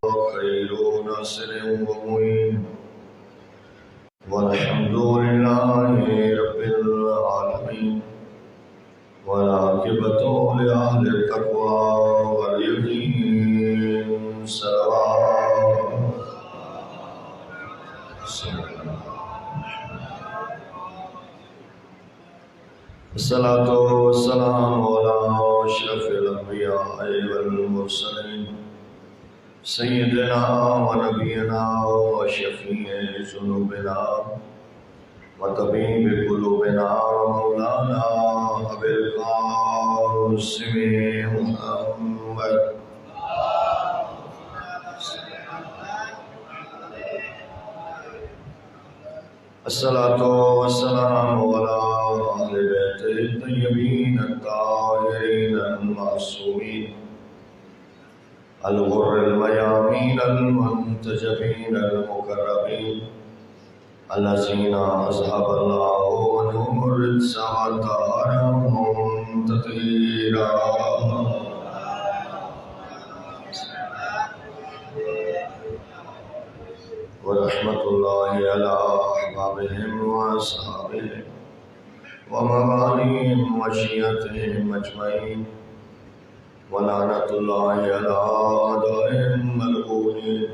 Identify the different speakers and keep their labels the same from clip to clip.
Speaker 1: خير ناصر ومعين والحمد لله رب العالمين والعاقبة لأهل التقوى واليقين الصلاة والسلام على أشرف الأنبياء والمرسلين سيدنا ونبينا وشفيع ذنوبنا وطبيب قلوبنا ومولانا أبي القاسم محمد الصلاة والسلام على أهل بيته الطيبين الطاهرين المعصومين الغر الميامين المنتجبين المقربين الذين أذهب الله عنهم الرجس وطهرهم تطهيرا ورحمة الله على أحبابهم وأصحابهم ومواليهم وشيعتهم أجمعين ولعنة الله على أعدائهم ملعونين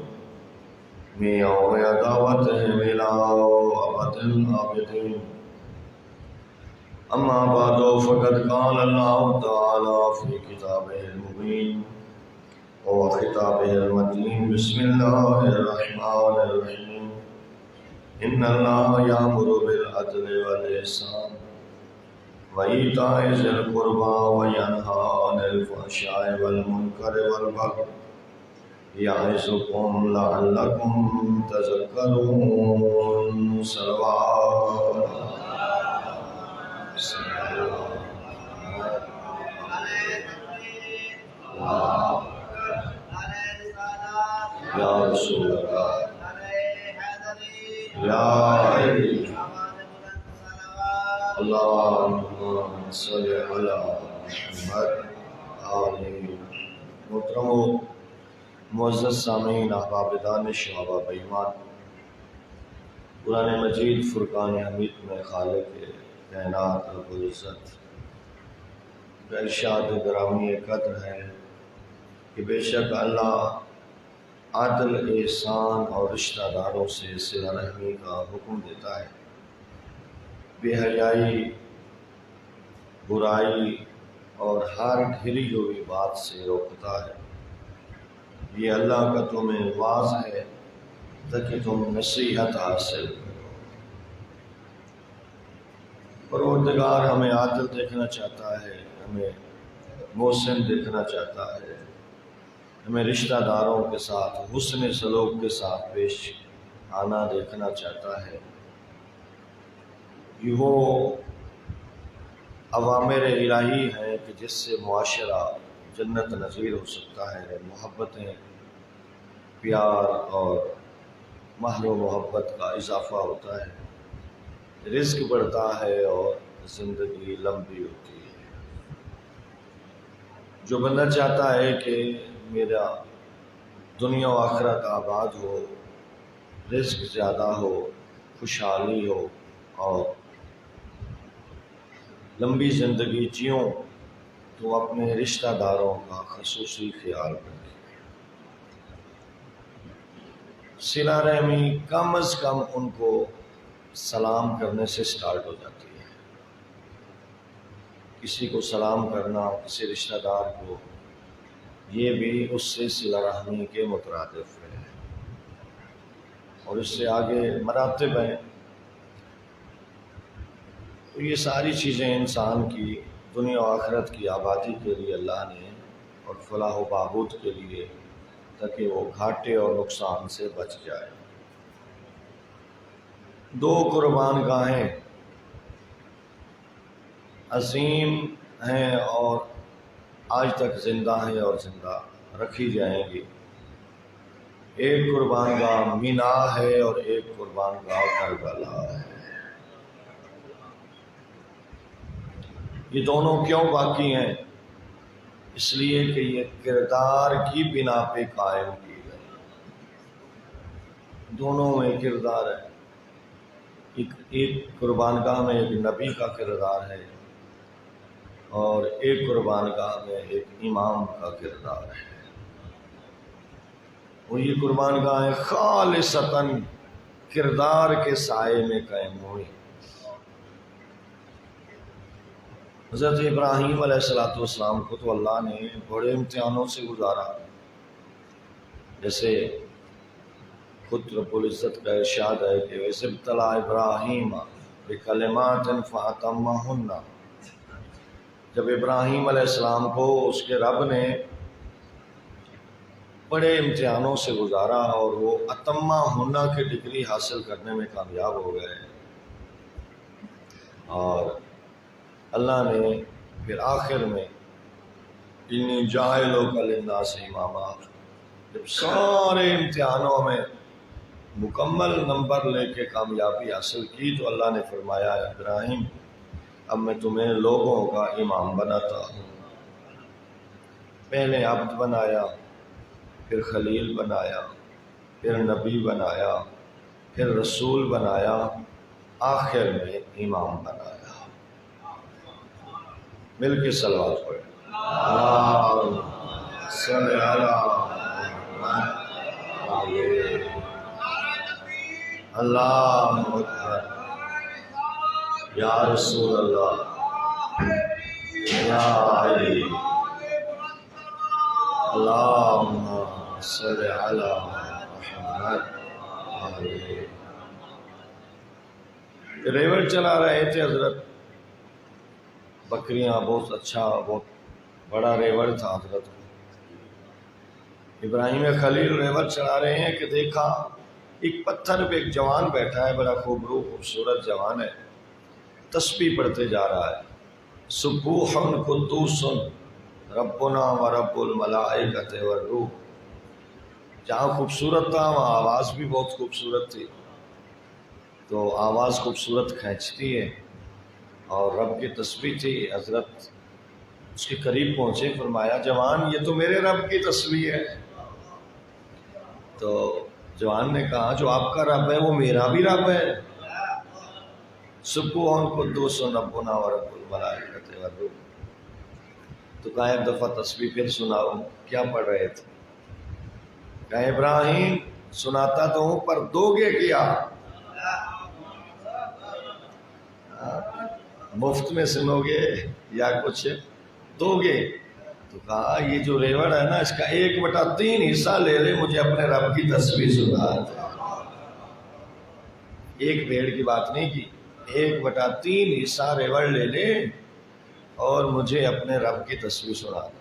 Speaker 1: من يوم عداوتهم إلى أبد الآبدين. أما بعد فقد قال الله تعالى في كتابه المبين وخطابه المتين بسم الله الرحمن الرحيم إن الله يأمر بالعدل والإحسان وإيتاء ذي القربى وينهى عن الفحشاء والمنكر والبغي يعظكم لعلكم تذكرون. صلوات یا رسول اللہ یا اللہم صلی علی محمد آمین. محترم و معزز سامعین، احباب دانش و احباب ایمان، قرآن مجید فرقان حمید میں خالق کائنات رب العزت کا ارشاد گرامی قدر ہے کہ بے شک اللہ عدل، احسان اور رشتہ داروں سے صلہ رحمی کا حکم دیتا ہے، بے حیائی، برائی اور ہر ڈھیلی ہوئی بات سے روکتا ہے. یہ اللہ کا تمہیں واز ہے تاکہ تم نصیحت حاصل کرو. پروردگار ہمیں عادل دیکھنا چاہتا ہے، ہمیں محسن دیکھنا چاہتا ہے، ہمیں رشتہ داروں کے ساتھ حسن سلوک کے ساتھ پیش آنا دیکھنا چاہتا ہے. یہ وہ اوامر الہی ہیں کہ جس سے معاشرہ جنت نظیر ہو سکتا ہے. محبتیں، پیار اور مہر و محبت کا اضافہ ہوتا ہے، رزق بڑھتا ہے اور زندگی لمبی ہوتی ہے. جو بندہ چاہتا ہے کہ میرا دنیا و آخرت آباد ہو، رزق زیادہ ہو، خوشحالی ہو اور لمبی زندگی جیوں، تو اپنے رشتہ داروں کا خصوصی خیال رکھیں. صلہ رحمی کم از کم ان کو سلام کرنے سے سٹارٹ ہو جاتی ہے. کسی کو سلام کرنا، کسی رشتہ دار کو، یہ بھی اس سے صلہ رحمی کے مترادف ہے. اور اس سے آگے مراتب ہیں. تو یہ ساری چیزیں انسان کی دنیا و آخرت کی آبادی کے لیے اللہ نے، اور فلاح و بہبود کے لیے، تاکہ وہ گھاٹے اور نقصان سے بچ جائے. 2 قربان گاہیں عظیم ہیں اور آج تک زندہ ہیں اور زندہ رکھی جائیں گی. ایک قربان گاہ مینا ہے اور ایک قربان گاہ کربلا ہے. یہ دونوں کیوں باقی ہیں؟ اس لیے کہ یہ کردار کی بنا پہ قائم کی گئی. دونوں میں کردار ہے، ایک قربان گاہ میں ایک نبی کا کردار ہے اور ایک قربان گاہ میں ایک امام کا کردار ہے۔ وہ یہ قربان گاہیں خالصتاً کردار کے سائے میں قائم ہوئی۔ حضرت ابراہیم علیہ السلام کو تو اللہ نے بڑے امتحانوں سے گزارا، جیسے خود رب العزت کا ارشاد ہے کہ وَإِذِ ابْتَلَىٰ إِبْرَاهِيمَ بِكَلِمَاتٍ فَأَتَمَّهُنَّ، جب ابراہیم علیہ السلام کو اس کے رب نے بڑے امتحانوں سے گزارا اور وہ اتمہ ہونا کی ڈگری حاصل کرنے میں کامیاب ہو گئے، اور اللہ نے پھر آخر میں انی جاعلک للناس اماما، جب سارے امتحانوں میں مکمل نمبر لے کے کامیابی حاصل کی تو اللہ نے فرمایا ابراہیم اب میں تمہیں لوگوں کا امام بناتا ہوں۔ پہلے عبد بنایا، پھر خلیل بنایا، پھر نبی بنایا، پھر رسول بنایا، آخر میں امام بنایا۔ مل کے صلوات پڑھیں، اللہم صلی علی محمد اللہم اکبر یا رسول اللہ یا علی اللہم صلی علی محمد۔ ریوڑ چلا رہے تھے حضرت، بکریاں، بہت اچھا بہت بڑا ریوڑ تھا حضرت۔ ابراہیم خلیل ریوڑ چلا رہے ہیں کہ دیکھا ایک پتھر پہ ایک جوان بیٹھا ہے، بڑا خوبصورت جوان ہے، تسبیح پڑھتے جا رہا ہے، سبوح قدوس ربنا و رب الملائکۃ والروح۔ جہاں خوبصورت تھا وہاں آواز بھی بہت خوبصورت تھی، تو آواز خوبصورت کھینچتی ہے، اور رب کی تسبیح تھی۔ حضرت اس کے قریب پہنچے، فرمایا جوان یہ تو میرے رب کی تسبیح ہے۔ تو جوان نے کہا جو آپ کا رب ہے وہ میرا بھی رب ہے، سبوح قدوس ربنا و رب الملائکۃ والروح۔ تو کہا ایک دفعہ تسبیح پھر سناؤ، کیا پڑھ رہے تھے؟ کہا ابراہیم سناتا تو ہوں پر دو گے کیا؟ مفت میں سنو گے یا کچھ دو گے؟ تو کہا یہ جو ریوڑ ہے نا اس کا 1/3 حصہ لے لے، مجھے اپنے رب کی تسبیح سنا دے۔ ایک بھیڑ کی بات نہیں کی، 1/3 حصہ ریوڑ لے لے اور مجھے اپنے رب کی تسبیح سنا دے۔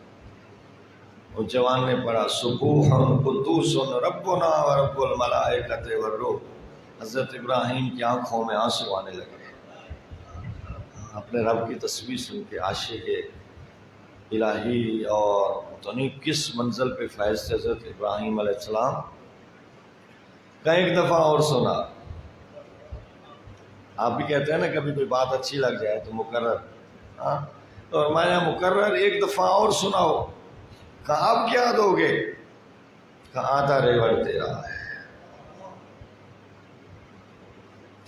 Speaker 1: اور جوان نے پڑھا سبوح قدوس ربنا و رب الملائکۃ والروح۔ حضرت ابراہیم کی آنکھوں میں آنسو آنے لگے، اپنے رب کی تسبیح سن کے عاشق الہی، اور نہیں کس منزل پہ فائز تھے حضرت ابراہیم علیہ السلام کا۔ ایک دفعہ اور سنا، آپ بھی کہتے ہیں نا کبھی کوئی بات اچھی لگ جائے تو مکرر، ہاں تو فرمایا مکرر ایک دفعہ اور سناؤ۔ کہا اب کیا دو گے؟ کہا آدھا ریوڑ تیرا ہے۔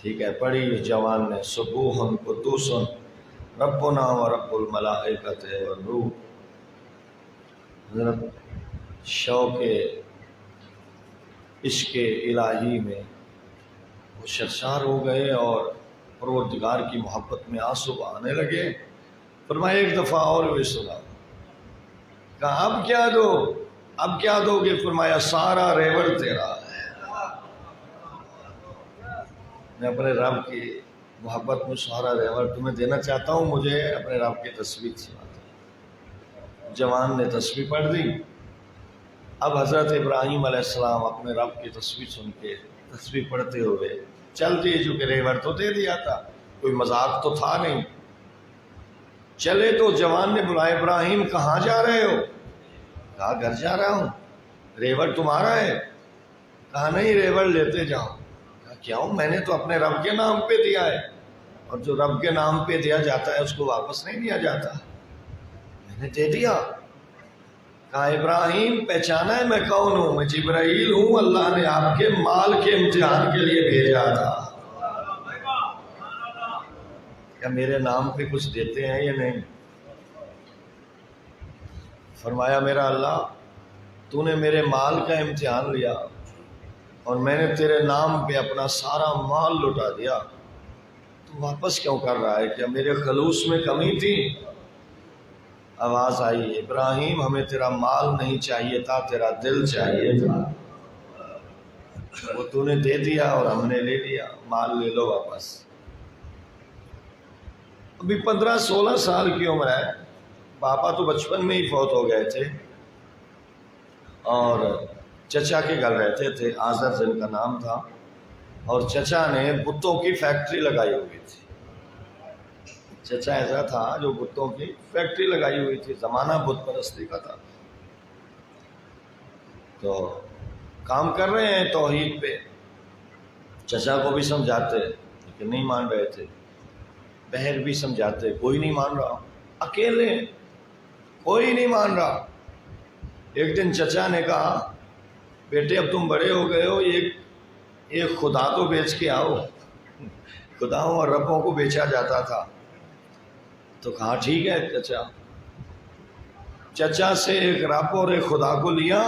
Speaker 1: ٹھیک ہے، پڑھی جوان نے سبوح قدوس ربنا و رب الملائکۃ والروح۔ حضرت شوق عشق الہی میں وہ سرشار ہو گئے اور پروردگار کی محبت میں آنسو آنے لگے۔ فرمایا ایک دفعہ اور بھی سنا۔ کہا اب کیا دو؟ اب کیا دو گے؟ فرمایا سارا ریوڑ تیرا ہے۔ میں اپنے رب کی محبت میں سارا ریوڑ تمہیں دینا چاہتا ہوں، مجھے اپنے رب کی تسبیح سنا دو۔ جوان نے تسبیح پڑھ دی۔ اب حضرت ابراہیم علیہ السلام اپنے رب کی تسبیح سن کے تسبیح پڑھتے ہوئے چل دیے، جو کہ ریوڑ تو دے دیا تھا، کوئی مذاق تو تھا نہیں۔ چلے تو جوان نے بلایا ابراہیم کہاں جا رہے ہو؟ کہا گھر جا رہا ہوں۔ ریوڑ تمہارا ہے؟ کہا نہیں ریوڑ لیتے جاؤ۔ کہا کیوں؟ میں نے تو اپنے رب کے نام پہ دیا ہے، اور جو رب کے نام پہ دیا جاتا ہے اس کو واپس نہیں دیا جاتا، میں نے دے دیا۔ کہا ابراہیم پہچانا ہے میں کون ہوں؟ میں جبرائیل ہوں، اللہ نے آپ کے مال کے امتحان کے لیے بھیجا تھا۔ کیا میرے نام پہ کچھ دیتے ہیں یا نہیں؟ فرمایا میرا اللہ تو نے میرے مال کا امتحان لیا اور میں نے تیرے نام پہ اپنا سارا مال لٹا دیا، تو واپس کیوں کر رہا ہے؟ کیا میرے خلوص میں کمی تھی؟ آواز آئی ابراہیم ہمیں تیرا مال نہیں چاہیے تھا، تیرا دل چاہیے تھا، وہ تو نے دے دیا اور ہم نے لے لیا، مال لے لو واپس۔ ابھی 15-16 سال کی عمر ہے، پاپا تو بچپن میں ہی فوت ہو گئے تھے اور چچا کے گھر رہتے تھے، آذر جن کا نام تھا، اور چچا نے بتوں کی فیکٹری لگائی ہوئی تھی۔ چچا ایسا تھا جو بتوں کی فیکٹری لگائی ہوئی تھی، زمانہ بت پرستی کا تھا۔ تو کام کر رہے ہیں توحید پہ، چچا کو بھی سمجھاتے لیکن نہیں مان رہے تھے، بہن بھی سمجھاتے کوئی نہیں مان رہا، اکیلے کوئی نہیں مان رہا۔ ایک دن چچا نے کہا بیٹے اب تم بڑے ہو گئے ہو، ایک خدا تو بیچ کے آؤ۔ خداؤں اور ربوں کو بیچا جاتا تھا۔ تو کہا ٹھیک ہے چچا سے ایک رب اور ایک خدا کو لیا،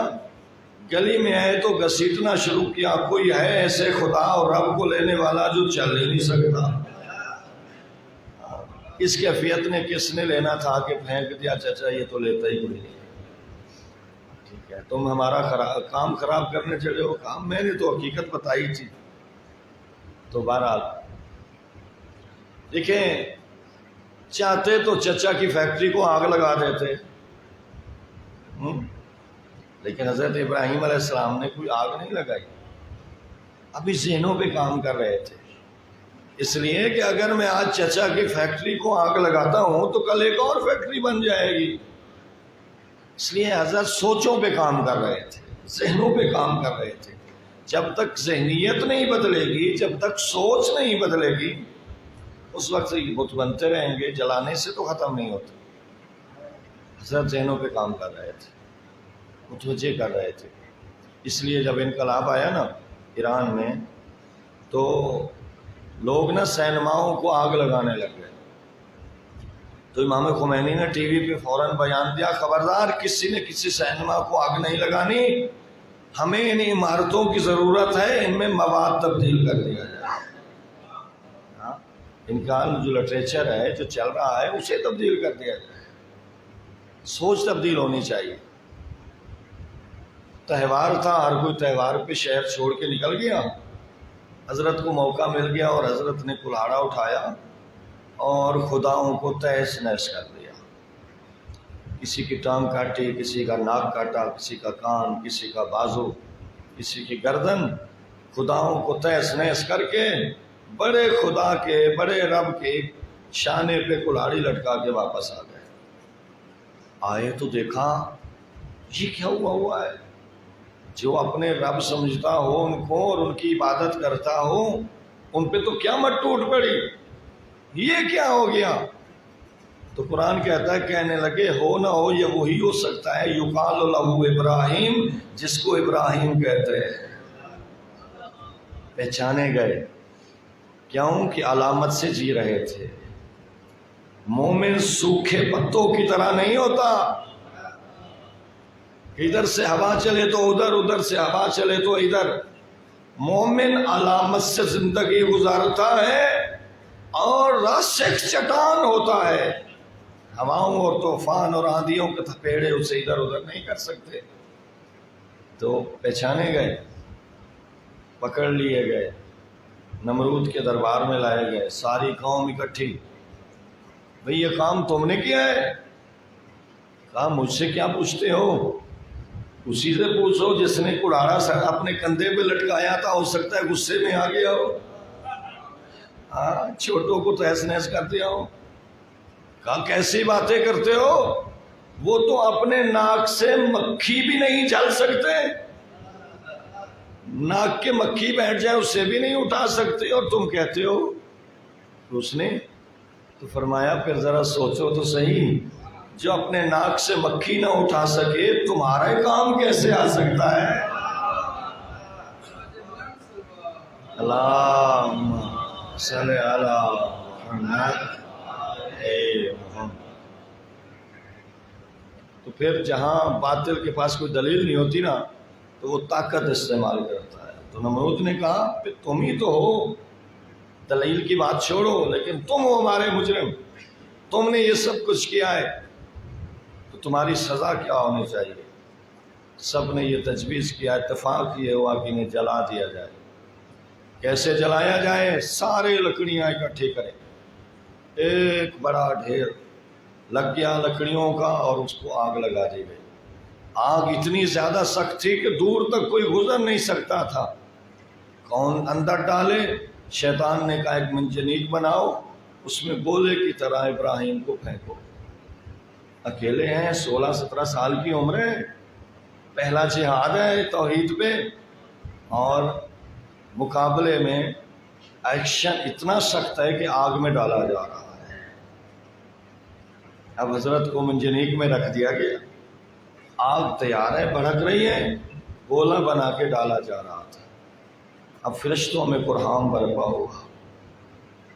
Speaker 1: گلی میں آئے تو گھسیٹنا شروع کیا، کوئی ہے ایسے خدا اور رب کو لینے والا جو چل ہی نہیں سکتا؟ اس کیفیت نے کس نے لینا تھا کہ پھینک دیا چچا یہ تو لیتا ہی کوئی نہیں۔ ٹھیک ہے تم ہمارا کام خراب کرنے چلے ہو، کام میں نے تو حقیقت بتائی تھی۔ تو بہرحال دیکھیں چاہتے تو چچا کی فیکٹری کو آگ لگا دیتے، لیکن حضرت ابراہیم علیہ السلام نے کوئی آگ نہیں لگائی، ابھی ذہنوں پہ کام کر رہے تھے۔ اس لیے کہ اگر میں آج چچا کی فیکٹری کو آگ لگاتا ہوں تو کل ایک اور فیکٹری بن جائے گی۔ اس لیے حضرت سوچوں پہ کام کر رہے تھے، ذہنوں پہ کام کر رہے تھے۔ جب تک ذہنیت نہیں بدلے گی، جب تک سوچ نہیں بدلے گی، اس وقت یہ بت بنتے رہیں گے، جلانے سے تو ختم نہیں ہوتے۔ حضرت ذہنوں پہ کام کر رہے تھے، متوجہ کر رہے تھے۔ اس لیے جب انقلاب آیا نا ایران میں تو لوگ نا سینماؤں کو آگ لگانے لگ گئے۔ تو امام خمینی نے ٹی وی پہ فوراً بیان دیا خبردار کسی نے کسی سینما کو آگ نہیں لگانی، ہمیں ان عمارتوں کی ضرورت ہے، ان میں مواد تبدیل کر دیا جائے۔ ان کا جو لٹریچر ہے جو چل رہا ہے اسے تبدیل کر دیا جائے، سوچ تبدیل ہونی چاہیے۔ تہوار تھا، ہر کوئی تہوار پہ شہر چھوڑ کے نکل گیا، حضرت کو موقع مل گیا اور حضرت نے کلاڑا اٹھایا اور خداؤں کو تہس نہس کر دیا۔ کسی کی ٹانگ کاٹی، کسی کا ناک کاٹا، کسی کا کان، کسی کا بازو، کسی کی گردن، خداؤں کو تہس نہس کر کے بڑے خدا کے، بڑے رب کے شانے پہ کلاڑی لٹکا کے واپس آ گئے۔ آئے تو دیکھا یہ کیا ہوا ہے؟ جو اپنے رب سمجھتا ہو ان کو اور ان کی عبادت کرتا ہو ان پہ تو قیامت ٹوٹ پڑی، یہ کیا ہو گیا؟ تو قرآن کہتا ہے کہنے لگے ہو نہ ہو یہ وہی ہو سکتا ہے یقال لہ ابراہیم، جس کو ابراہیم کہتے ہیں۔ پہچانے گئے، کیوں کہ علامت سے جی رہے تھے۔ مومن سوکھے پتوں کی طرح نہیں ہوتا، ادھر سے ہوا چلے تو ادھر، ادھر سے ہوا چلے تو ادھر۔ مومن علامت سے زندگی گزارتا ہے اور راسخ چٹان ہوتا ہے، ہواؤں اور طوفان اور آندھیوں کے تھپیڑے اسے ادھر ادھر نہیں کر سکتے۔ تو پہچانے گئے، پکڑ لیے گئے، نمرود کے دربار میں لائے گئے، ساری قوم اکٹھی۔ بھئی یہ کام تم نے کیا ہے؟ کہا مجھ سے کیا پوچھتے ہو، اسی سے پوچھو جس نے کلاڑا اپنے کندھے پہ لٹکایا تھا، ہو سکتا ہے غصے میں آ گیا ہو، چھوٹوں کو تہس نہس کر دیا ہو۔ کہا کیسی باتیں کرتے ہو، وہ تو اپنے ناک سے مکھی بھی نہیں جل سکتے، ناک کے مکھی بیٹھ جائے اسے بھی نہیں اٹھا سکتے، اور تم کہتے ہو اس نے؟ تو فرمایا پھر ذرا سوچو تو صحیح، جو اپنے ناک سے مکھی نہ اٹھا سکے تمہارا کام کیسے آ سکتا ہے؟ اللہم صلی علی محمد۔ تو پھر جہاں باطل کے پاس کوئی دلیل نہیں ہوتی نا تو وہ طاقت استعمال کرتا ہے۔ تو نمرود نے کہا کہ تم ہی تو ہو، دلیل کی بات چھوڑو، لیکن تم ہو ہمارے مجرم، تم نے یہ سب کچھ کیا ہے، تو تمہاری سزا کیا ہونی چاہیے؟ سب نے یہ تجویز کیا، اتفاق یہ ہوا کہ انہیں جلا دیا جائے۔ کیسے جلایا جائے؟ سارے لکڑیاں اکٹھی کریں، ایک بڑا ڈھیر لگ گیا لکڑیوں کا اور اس کو آگ لگا دی گئی۔ آگ اتنی زیادہ سخت تھی کہ دور تک کوئی گزر نہیں سکتا تھا۔ کون اندر ڈالے؟ شیطان نے کہا ایک منجنیق بناؤ، اس میں گولے کی طرح ابراہیم کو پھینکو۔ اکیلے ہیں، 16-17 سال کی عمر ہے، پہلا جہاد ہے توحید پہ، اور مقابلے میں ایکشن اتنا سخت ہے کہ آگ میں ڈالا جا رہا ہے۔ اب حضرت کو منجنیق میں رکھ دیا گیا، آگ تیار ہے، بھڑک رہی ہے، گولا بنا کے ڈالا جا رہا تھا۔ اب فرشتوں میں قرحام برپا ہوا۔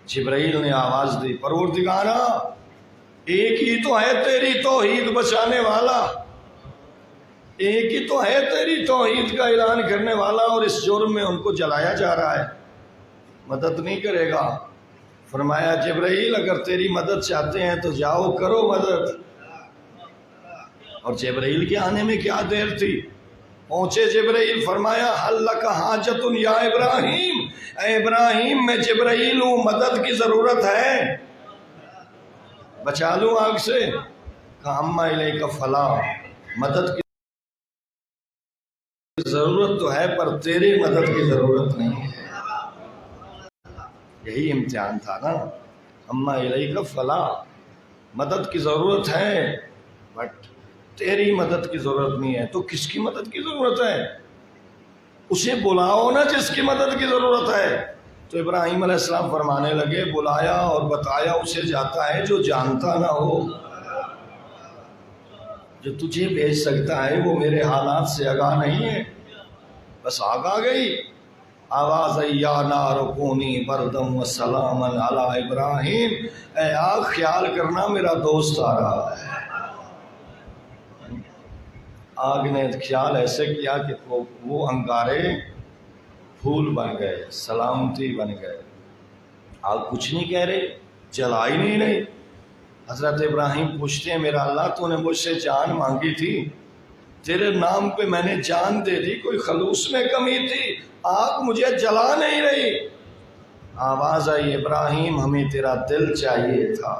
Speaker 1: جبرائیل نے آواز دی، پروردگارا ایک ہی تو ہے تیری توحید بچانے والا، ایک ہی تو ہے تیری توحید کا اعلان کرنے والا، اور اس جرم میں ان کو جلایا جا رہا ہے، مدد نہیں کرے گا؟ فرمایا جبرائیل اگر تیری مدد چاہتے ہیں تو جاؤ کرو مدد۔ اور جبرائیل کے آنے میں کیا دیر تھی، پہنچے جبرائیل، فرمایا حل لک حاجت یا ابراہیم، اے ابراہیم میں جبرائیل ہوں، مدد کی ضرورت ہے، بچا لوں آگ سے؟ کہا اما الیک فلا، مدد کی ضرورت تو ہے پر تیری مدد کی ضرورت نہیں ہے۔ یہی امتحان تھا نا، اما الیک فلا، مدد کی ضرورت ہے بٹ تیری مدد کی ضرورت نہیں ہے۔ تو کس کی مدد کی ضرورت ہے؟ اسے بلاؤ نا جس کی مدد کی ضرورت ہے۔ تو ابراہیم علیہ السلام فرمانے لگے، بلایا اور بتایا اسے جاتا ہے جو جانتا نہ ہو، جو تجھے بھیج سکتا ہے وہ میرے حالات سے آگاہ نہیں ہے۔ بس آگ آ گئی، آواز یا نار کونی بردم و سلاما علی ابراہیم، اے آگ خیال کرنا میرا دوست آ رہا ہے۔ آگ نے خیال ایسے کیا کہ وہ انگارے پھول بن گئے، سلامتی بن گئے۔ آگ کچھ نہیں کہہ رہے، جلا ہی نہیں رہے۔ حضرت ابراہیم پوچھتے ہیں میرا اللہ تو نے مجھ سے جان مانگی تھی، تیرے نام پہ میں نے جان دے دی، کوئی خلوص میں کمی تھی؟ آگ مجھے جلا نہیں رہی۔ آواز آئی ابراہیم ہمیں تیرا دل چاہیے تھا،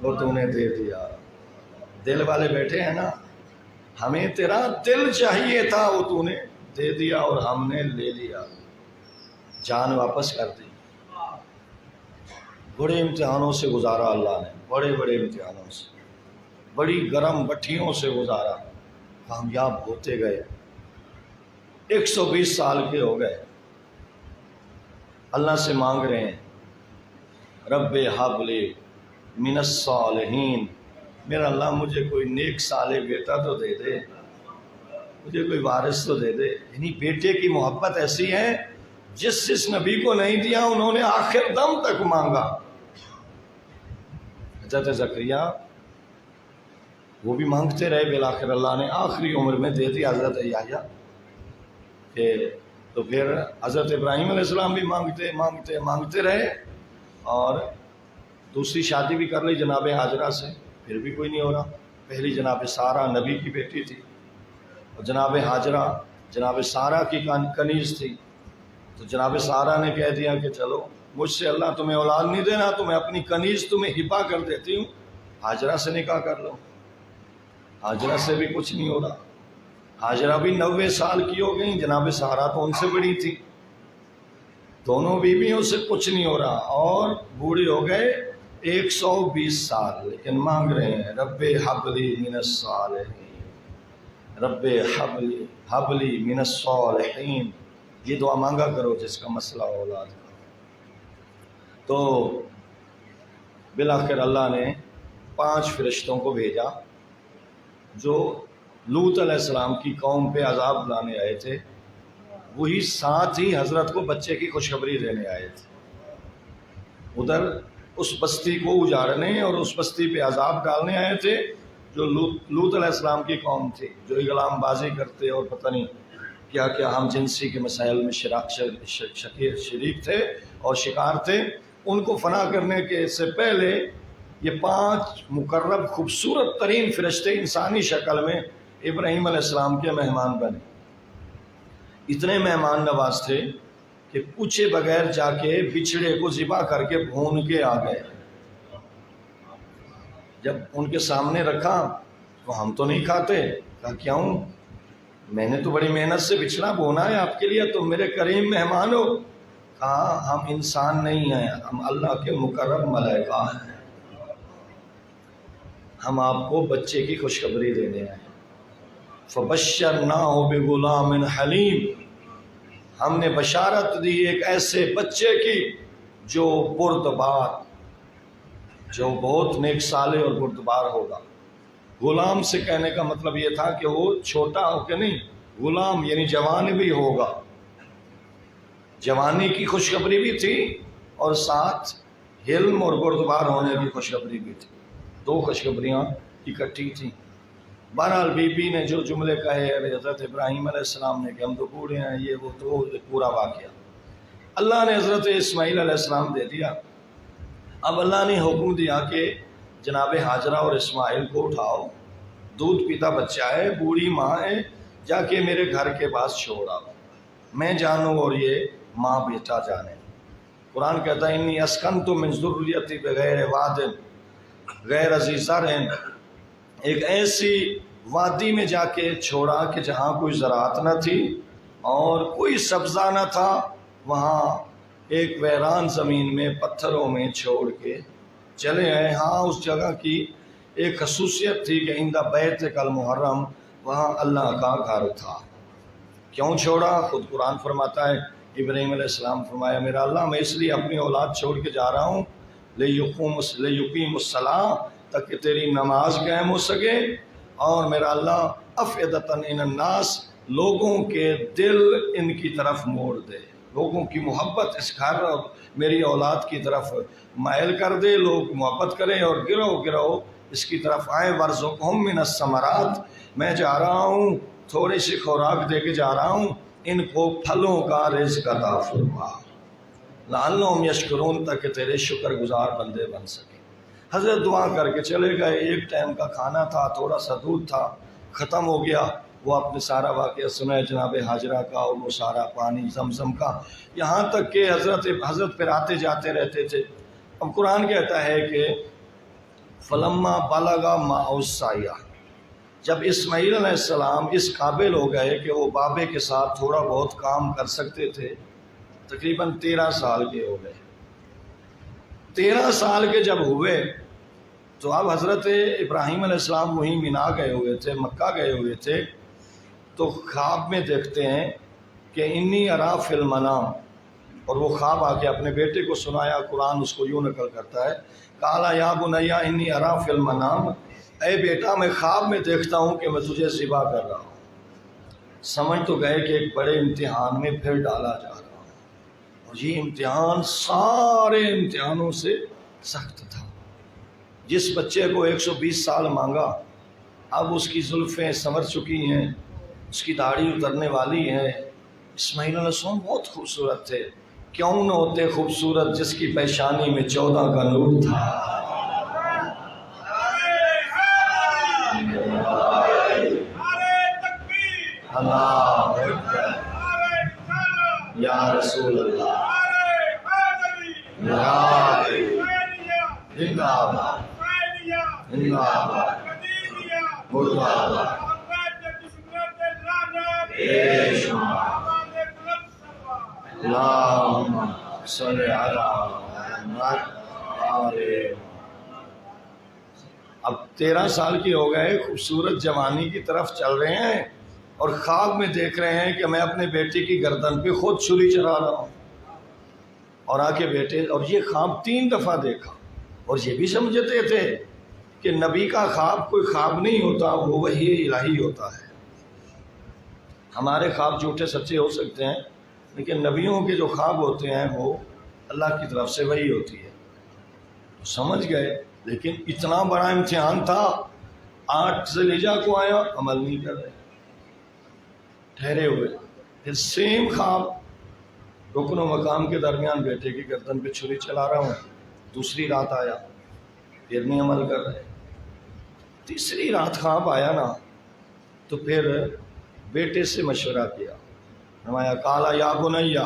Speaker 1: وہ تو نے دے دیا۔ دل والے بیٹھے ہیں نا، ہمیں تیرا دل چاہیے تھا، وہ تو نے دے دیا اور ہم نے لے لیا، جان واپس کر دی۔ بڑے امتحانوں سے گزارا اللہ نے، بڑے بڑے امتحانوں سے، بڑی گرم بٹھیوں سے گزارا، کامیاب ہوتے گئے۔ 120 سال کے ہو گئے، اللہ سے مانگ رہے ہیں رب ہب لی من الصالحین، میرا اللہ مجھے کوئی نیک صالح بیٹا تو دے دے، مجھے کوئی وارث تو دے دے۔ یعنی بیٹے کی محبت ایسی ہے جس نبی کو نہیں دیا انہوں نے آخر دم تک مانگا۔ حضرت زکریا وہ بھی مانگتے رہے، بالآخر اللہ نے آخری عمر میں دے دیا حضرت یحییٰ کہ تو پھر حضرت ابراہیم علیہ السلام بھی مانگتے مانگتے مانگتے رہے، اور دوسری شادی بھی کر لی جناب ہاجرہ سے، پھر بھی کوئی نہیں ہو رہا۔ پہلی جناب سارہ نبی کی بیٹی تھی، اور جناب ہاجرہ جناب سارہ کی کنیز تھی، تو جناب سارہ نے کہہ دیا کہ چلو مجھ سے اللہ تمہیں اولاد نہیں دینا تو میں اپنی کنیز تمہیں ہبا کر دیتی ہوں، ہاجرہ سے نکاح کر لو۔ ہاجرہ سے بھی کچھ نہیں ہو رہا، ہاجرہ بھی 90 سال کی ہو گئیں، جناب سارہ تو ان سے بڑی تھی، دونوں بیویوں سے کچھ نہیں ہو رہا، اور بوڑھے ہو گئے 120 سال، لیکن مانگ رہے ہیں رب ہب لی من الصالحین، رب ہب لی من الصالحین، یہ دعا مانگا کرو جس کا مسئلہ اولاد کا۔ تو بالآخر اللہ نے 5 فرشتوں کو بھیجا جو لوط علیہ السلام کی قوم پہ عذاب لانے آئے تھے، وہی ساتھ ہی حضرت کو بچے کی خوشخبری دینے آئے تھے۔ ادھر اس بستی کو اجاڑنے اور اس بستی پہ عذاب ڈالنے آئے تھے جو لوط علیہ السلام کی قوم تھی، جو غلام بازی کرتے اور پتہ نہیں کیا کیا ہم جنسی کے مسائل میں شریک تھے اور شکار تھے۔ ان کو فنا کرنے کے سے پہلے یہ 5 مقرب خوبصورت ترین فرشتے انسانی شکل میں ابراہیم علیہ السلام کے مہمان بنے۔ اتنے مہمان نواز تھے کہ پوچھے بغیر جا کے بچڑے کو ذبح کر کے بھون کے آ گئے۔ جب ان کے سامنے رکھا تو ہم تو نہیں کھاتے۔ کہا کیوں؟ میں نے تو بڑی محنت سے بچڑا بھونا ہے آپ کے لیے، تم میرے کریم مہمان ہو۔ کہا ہم انسان نہیں ہیں، ہم اللہ کے مقرب ملائکہ ہیں، ہم آپ کو بچے کی خوشخبری دینے آئے۔ فبشرناہ بغلام حلیم، ہم نے بشارت دی ایک ایسے بچے کی جو بردبار، جو بہت نیک صالح اور بردبار ہوگا۔ غلام سے کہنے کا مطلب یہ تھا کہ وہ چھوٹا ہو کے نہیں، غلام یعنی جوان بھی ہوگا۔ جوانی کی خوشخبری بھی تھی اور ساتھ حلم اور بردبار ہونے کی خوشخبری بھی تھی، 2 خوشخبریاں اکٹھی تھیں۔ بہرحال بی بی نے جو جملے کہے حضرت ابراہیم علیہ السلام نے کہ ہم تو بوڑھے ہیں، یہ وہ، تو پورا واقعہ اللہ نے حضرت اسماعیل علیہ السلام دے دیا۔ اب اللہ نے حکم دیا کہ جناب ہاجرہ اور اسماعیل کو اٹھاؤ، دودھ پیتا بچہ ہے، بوڑھی ماں ہے، جا کے میرے گھر کے پاس چھوڑا، میں جانوں اور یہ ماں بیٹا جانے۔ قرآن کہتا ہے انی اسکنت من ذریتی بغیر واد غیر ذی زرع، ایک ایسی وادی میں جا کے چھوڑا کہ جہاں کوئی زراعت نہ تھی اور کوئی سبزہ نہ تھا، وہاں ایک ویران زمین میں پتھروں میں چھوڑ کے چلے آئے۔ ہاں اس جگہ کی ایک خصوصیت تھی کہ عند بیت المحرم، وہاں اللہ کا گھر تھا۔ کیوں چھوڑا؟ خود قرآن فرماتا ہے، ابراہیم علیہ السلام فرمایا میرا اللہ میں اس لیے اپنی اولاد چھوڑ کے جا رہا ہوں لیقیم الصلاۃ، تاکہ تیری نماز قائم ہو سکے، اور میرا اللہ افئدۃ ان الناس، لوگوں کے دل ان کی طرف موڑ دے، لوگوں کی محبت اس گھر اور میری اولاد کی طرف مائل کر دے، لوگ محبت کریں اور گرو اس کی طرف آئے۔ ورزقہم من الثمرات، میں جا رہا ہوں تھوڑی سی خوراک دے کے جا رہا ہوں، ان کو پھلوں کا رزق عطا فرما، لعلہم یشکرون، تاکہ تیرے شکر گزار بندے بن سکیں۔ حضرت دعا کر کے چلے گئے، ایک ٹائم کا کھانا تھا، تھوڑا سا دودھ تھا، ختم ہو گیا۔ وہ اپنے سارا واقعہ سنا جناب ہاجرہ کا، اور وہ سارا پانی زمزم کا، یہاں تک کہ حضرت پھر آتے جاتے رہتے تھے۔ اب قرآن کہتا ہے کہ فلما بلغ معہ السعی، جب اسماعیل علیہ السلام اس قابل ہو گئے کہ وہ بابے کے ساتھ تھوڑا بہت کام کر سکتے تھے، تقریباً 13 سال کے ہو گئے۔ 13 سال کے جب ہوئے تو اب حضرت ابراہیم علیہ السلام وہیں مینا گئے ہوئے تھے، مکہ گئے ہوئے تھے، تو خواب میں دیکھتے ہیں کہ انی ارا فی المنام، اور وہ خواب آ کے اپنے بیٹے کو سنایا۔ قرآن اس کو یوں نقل کرتا ہے، قالا یا بنیا انی ارا فی المنام، اے بیٹا میں خواب میں دیکھتا ہوں کہ میں تجھے ذبح کر رہا ہوں۔ سمجھ تو گئے کہ ایک بڑے امتحان میں پھر ڈالا جا رہا ہوں، اور یہ امتحان سارے امتحانوں سے سخت تھا۔ جس بچے کو 120 سال مانگا، اب اس کی زلفیں سنور چکی ہیں، اس کی داڑھی اترنے والی ہے۔ اسماعیل علیہ السلام بہت خوبصورت تھے، کیوں نہ ہوتے خوبصورت جس کی پیشانی میں 14 کا نور تھا۔ اللہ اکبر، یا رسول اللہ، یا زندہ باد، زندہ باد، مردہ باد، اللہم صلی علی محمد۔ اب 13 سال کی ہو گئے، خوبصورت جوانی کی طرف چل رہے ہیں، اور خواب میں دیکھ رہے ہیں کہ میں اپنے بیٹے کی گردن پہ خود چھری چلا رہا ہوں، اور آ کے بیٹے، اور یہ خواب 3 دفعہ دیکھا، اور یہ بھی سمجھتے تھے کہ نبی کا خواب کوئی خواب نہیں ہوتا، وہ وحی الہی ہوتا ہے۔ ہمارے خواب جھوٹے سچے ہو سکتے ہیں، لیکن نبیوں کے جو خواب ہوتے ہیں وہ اللہ کی طرف سے وحی ہوتی ہے۔ تو سمجھ گئے، لیکن اتنا بڑا امتحان تھا، 8 ذوالحجہ کو آیا، عمل نہیں کر رہے، ٹھہرے ہوئے۔ پھر سیم خواب، رکن و مقام کے درمیان بیٹے کی گردن پہ چھری چلا رہا ہوں، دوسری رات آیا، پھر نہیں عمل کر رہے۔ تیسری رات خواب آیا نا، تو پھر بیٹے سے مشورہ کیا، فرمایا کالا یا بنیا،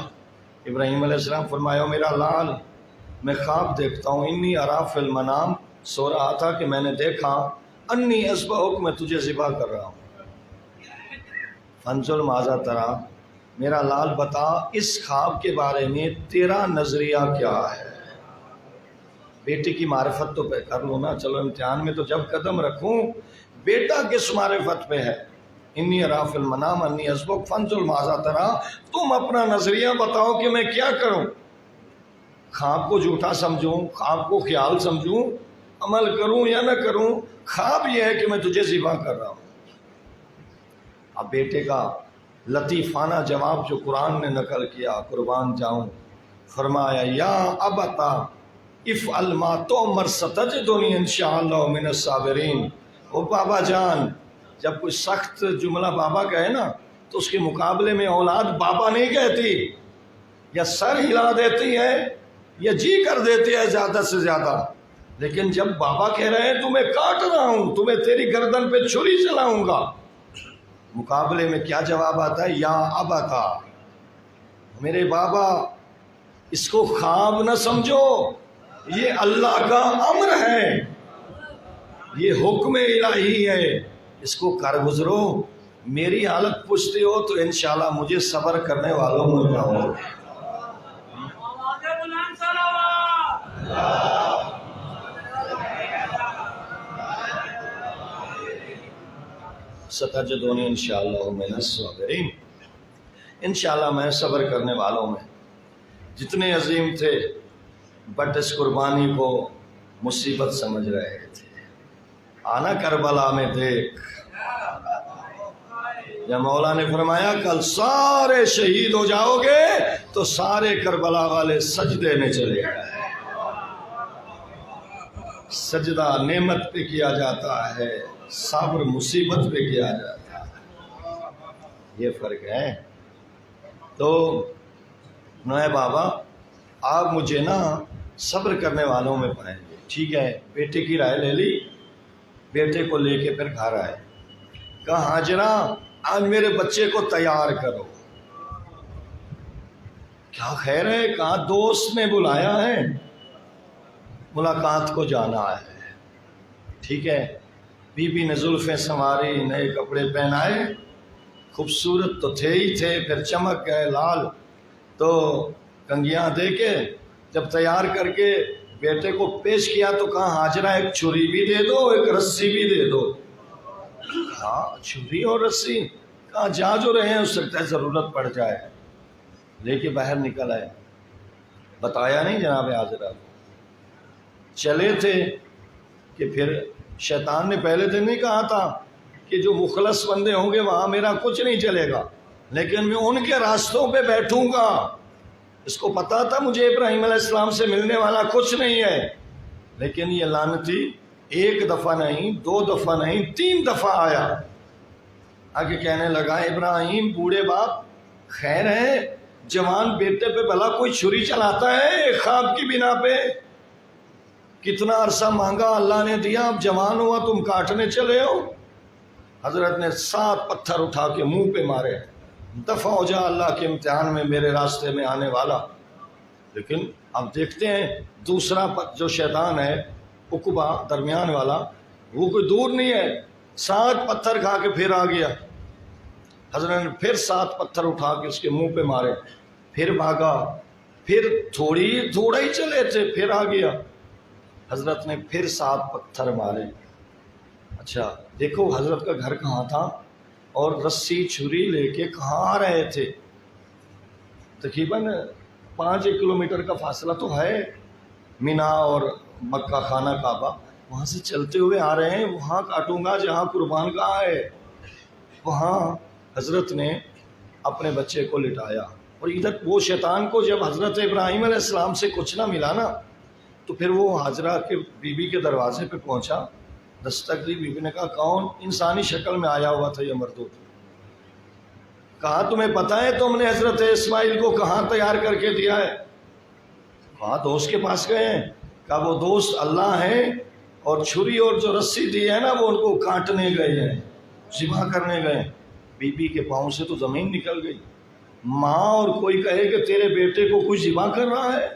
Speaker 1: ابراہیم علیہ السلام فرمایا میرا لال، میں خواب دیکھتا ہوں، انی ارا فی المنام، سو رہا تھا کہ میں نے دیکھا، انی اذبحک، میں تجھے ذبح کر رہا ہوں، فانظر ماذا تری، میرا لال بتا اس خواب کے بارے میں تیرا نظریہ کیا ہے۔ بیٹے کی معرفت تو کر لو نا، چلو امتحان میں تو جب قدم رکھوں، بیٹا کس معرفت پہ ہے؟ انی ارا فی المنام انی اذبحک فانظر ماذا تری، تم اپنا نظریہ بتاؤ کہ میں کیا کروں، خواب کو جھوٹا سمجھوں، خواب کو خیال سمجھوں، عمل کروں یا نہ کروں، خواب یہ ہے کہ میں تجھے ذبح کر رہا ہوں۔ اب بیٹے کا لطیفانہ جواب جو قرآن نے نقل کیا، قربان جاؤں، فرمایا یا ابتا افعل ما تؤمر ستجدنی انشاءاللہ من الصابرین۔ او بابا جان، جب کوئی سخت جملہ بابا کہے نا، تو اس کے مقابلے میں اولاد بابا نہیں کہتی، یا سر ہلا دیتی ہے یا جی کر دیتی ہے زیادہ سے زیادہ، لیکن جب بابا کہہ رہے ہیں تمہیں کاٹ رہا ہوں، تمہیں تیری گردن پہ چھری چلاؤں گا، مقابلے میں کیا جواب آتا ہے؟ یا ابتا، میرے بابا، اس کو خواب نہ سمجھو، یہ اللہ کا امر ہے، یہ حکم الہی ہے، اس کو کر گزرو، میری حالت پوچھتے ہو تو انشاءاللہ مجھے صبر کرنے والوں میں پاؤ گے۔ ستجدونی انشاءاللہ من الصابرین، انشاءاللہ میں صبر کرنے والوں میں۔ جتنے عظیم تھے بٹ اس قربانی کو مصیبت سمجھ رہے تھے۔ آنا کربلا میں دیکھ، جب مولا نے فرمایا کل سارے شہید ہو جاؤ گے تو سارے کربلا والے سجدے میں چلے گئے۔ سجدہ نعمت پہ کیا جاتا ہے، صبر مصیبت پہ کیا جاتا ہے، یہ فرق ہے۔ تو نوے بابا، آپ مجھے نا صبر کرنے والوں میں پائیں گے۔ ٹھیک ہے، بیٹے کی رائے لے لی، بیٹے کو لے کے پھر گھر آئے، کہا ہاجرہ آج میرے بچے کو تیار کرو۔ کیا خیر ہے؟ کہا دوست نے بلایا ہے، ملاقات کو جانا ہے۔ ٹھیک ہے، بی بی نے زلفیں سنواری، نئے کپڑے پہنائے، خوبصورت تو تھے ہی تھے، پھر چمک گئے لال، تو کنگیاں دے کے جب تیار کر کے بیٹے کو پیش کیا تو کہا ہاجرہ ایک چھری بھی دے دو، ایک رسی بھی دے دو۔ کہا چھری اور رسی؟ کہا جا جو رہے ہیں، ہو سکتا ہے ضرورت پڑ جائے، لے کے باہر نکل آئے۔ بتایا نہیں جناب حاضرہ، چلے تھے کہ پھر شیطان نے پہلے دن نہیں کہا تھا کہ جو مخلص بندے ہوں گے وہاں میرا کچھ نہیں چلے گا، لیکن میں ان کے راستوں پہ بیٹھوں گا۔ اس کو پتا تھا مجھے ابراہیم علیہ السلام سے ملنے والا کچھ نہیں ہے، لیکن یہ لعنتی ایک دفعہ نہیں، 2 دفعہ نہیں، 3 دفعہ آیا، آگے کہنے لگا ابراہیم بوڑھے باپ خیر ہے، جوان بیٹے پہ بھلا کوئی چھری چلاتا ہے ایک خواب کی بنا پہ؟ کتنا عرصہ مانگا، اللہ نے دیا، اب جوان ہوا تم کاٹنے چلے ہو۔ حضرت نے 7 پتھر اٹھا کے منہ پہ مارے، دفع ہو جا اللہ کے امتحان میں میرے راستے میں آنے والا۔ لیکن اب دیکھتے ہیں دوسرا جو شیطان ہے عقبہ درمیان والا، وہ کوئی دور نہیں ہے، 7 پتھر کھا کے پھر آ گیا۔ حضرت نے پھر 7 پتھر اٹھا کے اس کے منہ پہ مارے، پھر بھاگا، پھر تھوڑا ہی چلے تھے پھر آ گیا۔ حضرت نے پھر 7 پتھر مارے۔ اچھا دیکھو حضرت کا گھر کہاں تھا اور رسی چھری لے کے کہاں آ رہے تھے؟ تقریباً 5 کلومیٹر کا فاصلہ تو ہے، مینا اور مکہ خانہ کعبہ، وہاں سے چلتے ہوئے آ رہے ہیں، وہاں کاٹوں گا جہاں قربان کہاں ہے۔ وہاں حضرت نے اپنے بچے کو لٹایا، اور ادھر وہ شیطان کو جب حضرت ابراہیم علیہ السلام سے کچھ نہ ملا نا، تو پھر وہ حاجرہ کے بی بی کے دروازے پہ پہنچا، دستک دی۔ بی بی نے کہا کون؟ انسانی شکل میں آیا ہوا تھا یہ مردود۔ کہا تمہیں پتہ ہے تم نے حضرت اسماعیل کو کہاں تیار کر کے دیا ہے؟ کہا دوست کے پاس گئے ہیں۔ کہا وہ دوست اللہ ہیں، اور چھری اور جو رسی دی ہے نا وہ ان کو کاٹنے گئے ہیں، ذبح کرنے گئے ہیں۔ بی بی کے پاؤں سے تو زمین نکل گئی۔ ماں اور کوئی کہے کہ تیرے بیٹے کو کوئی ذبح کر رہا ہے؟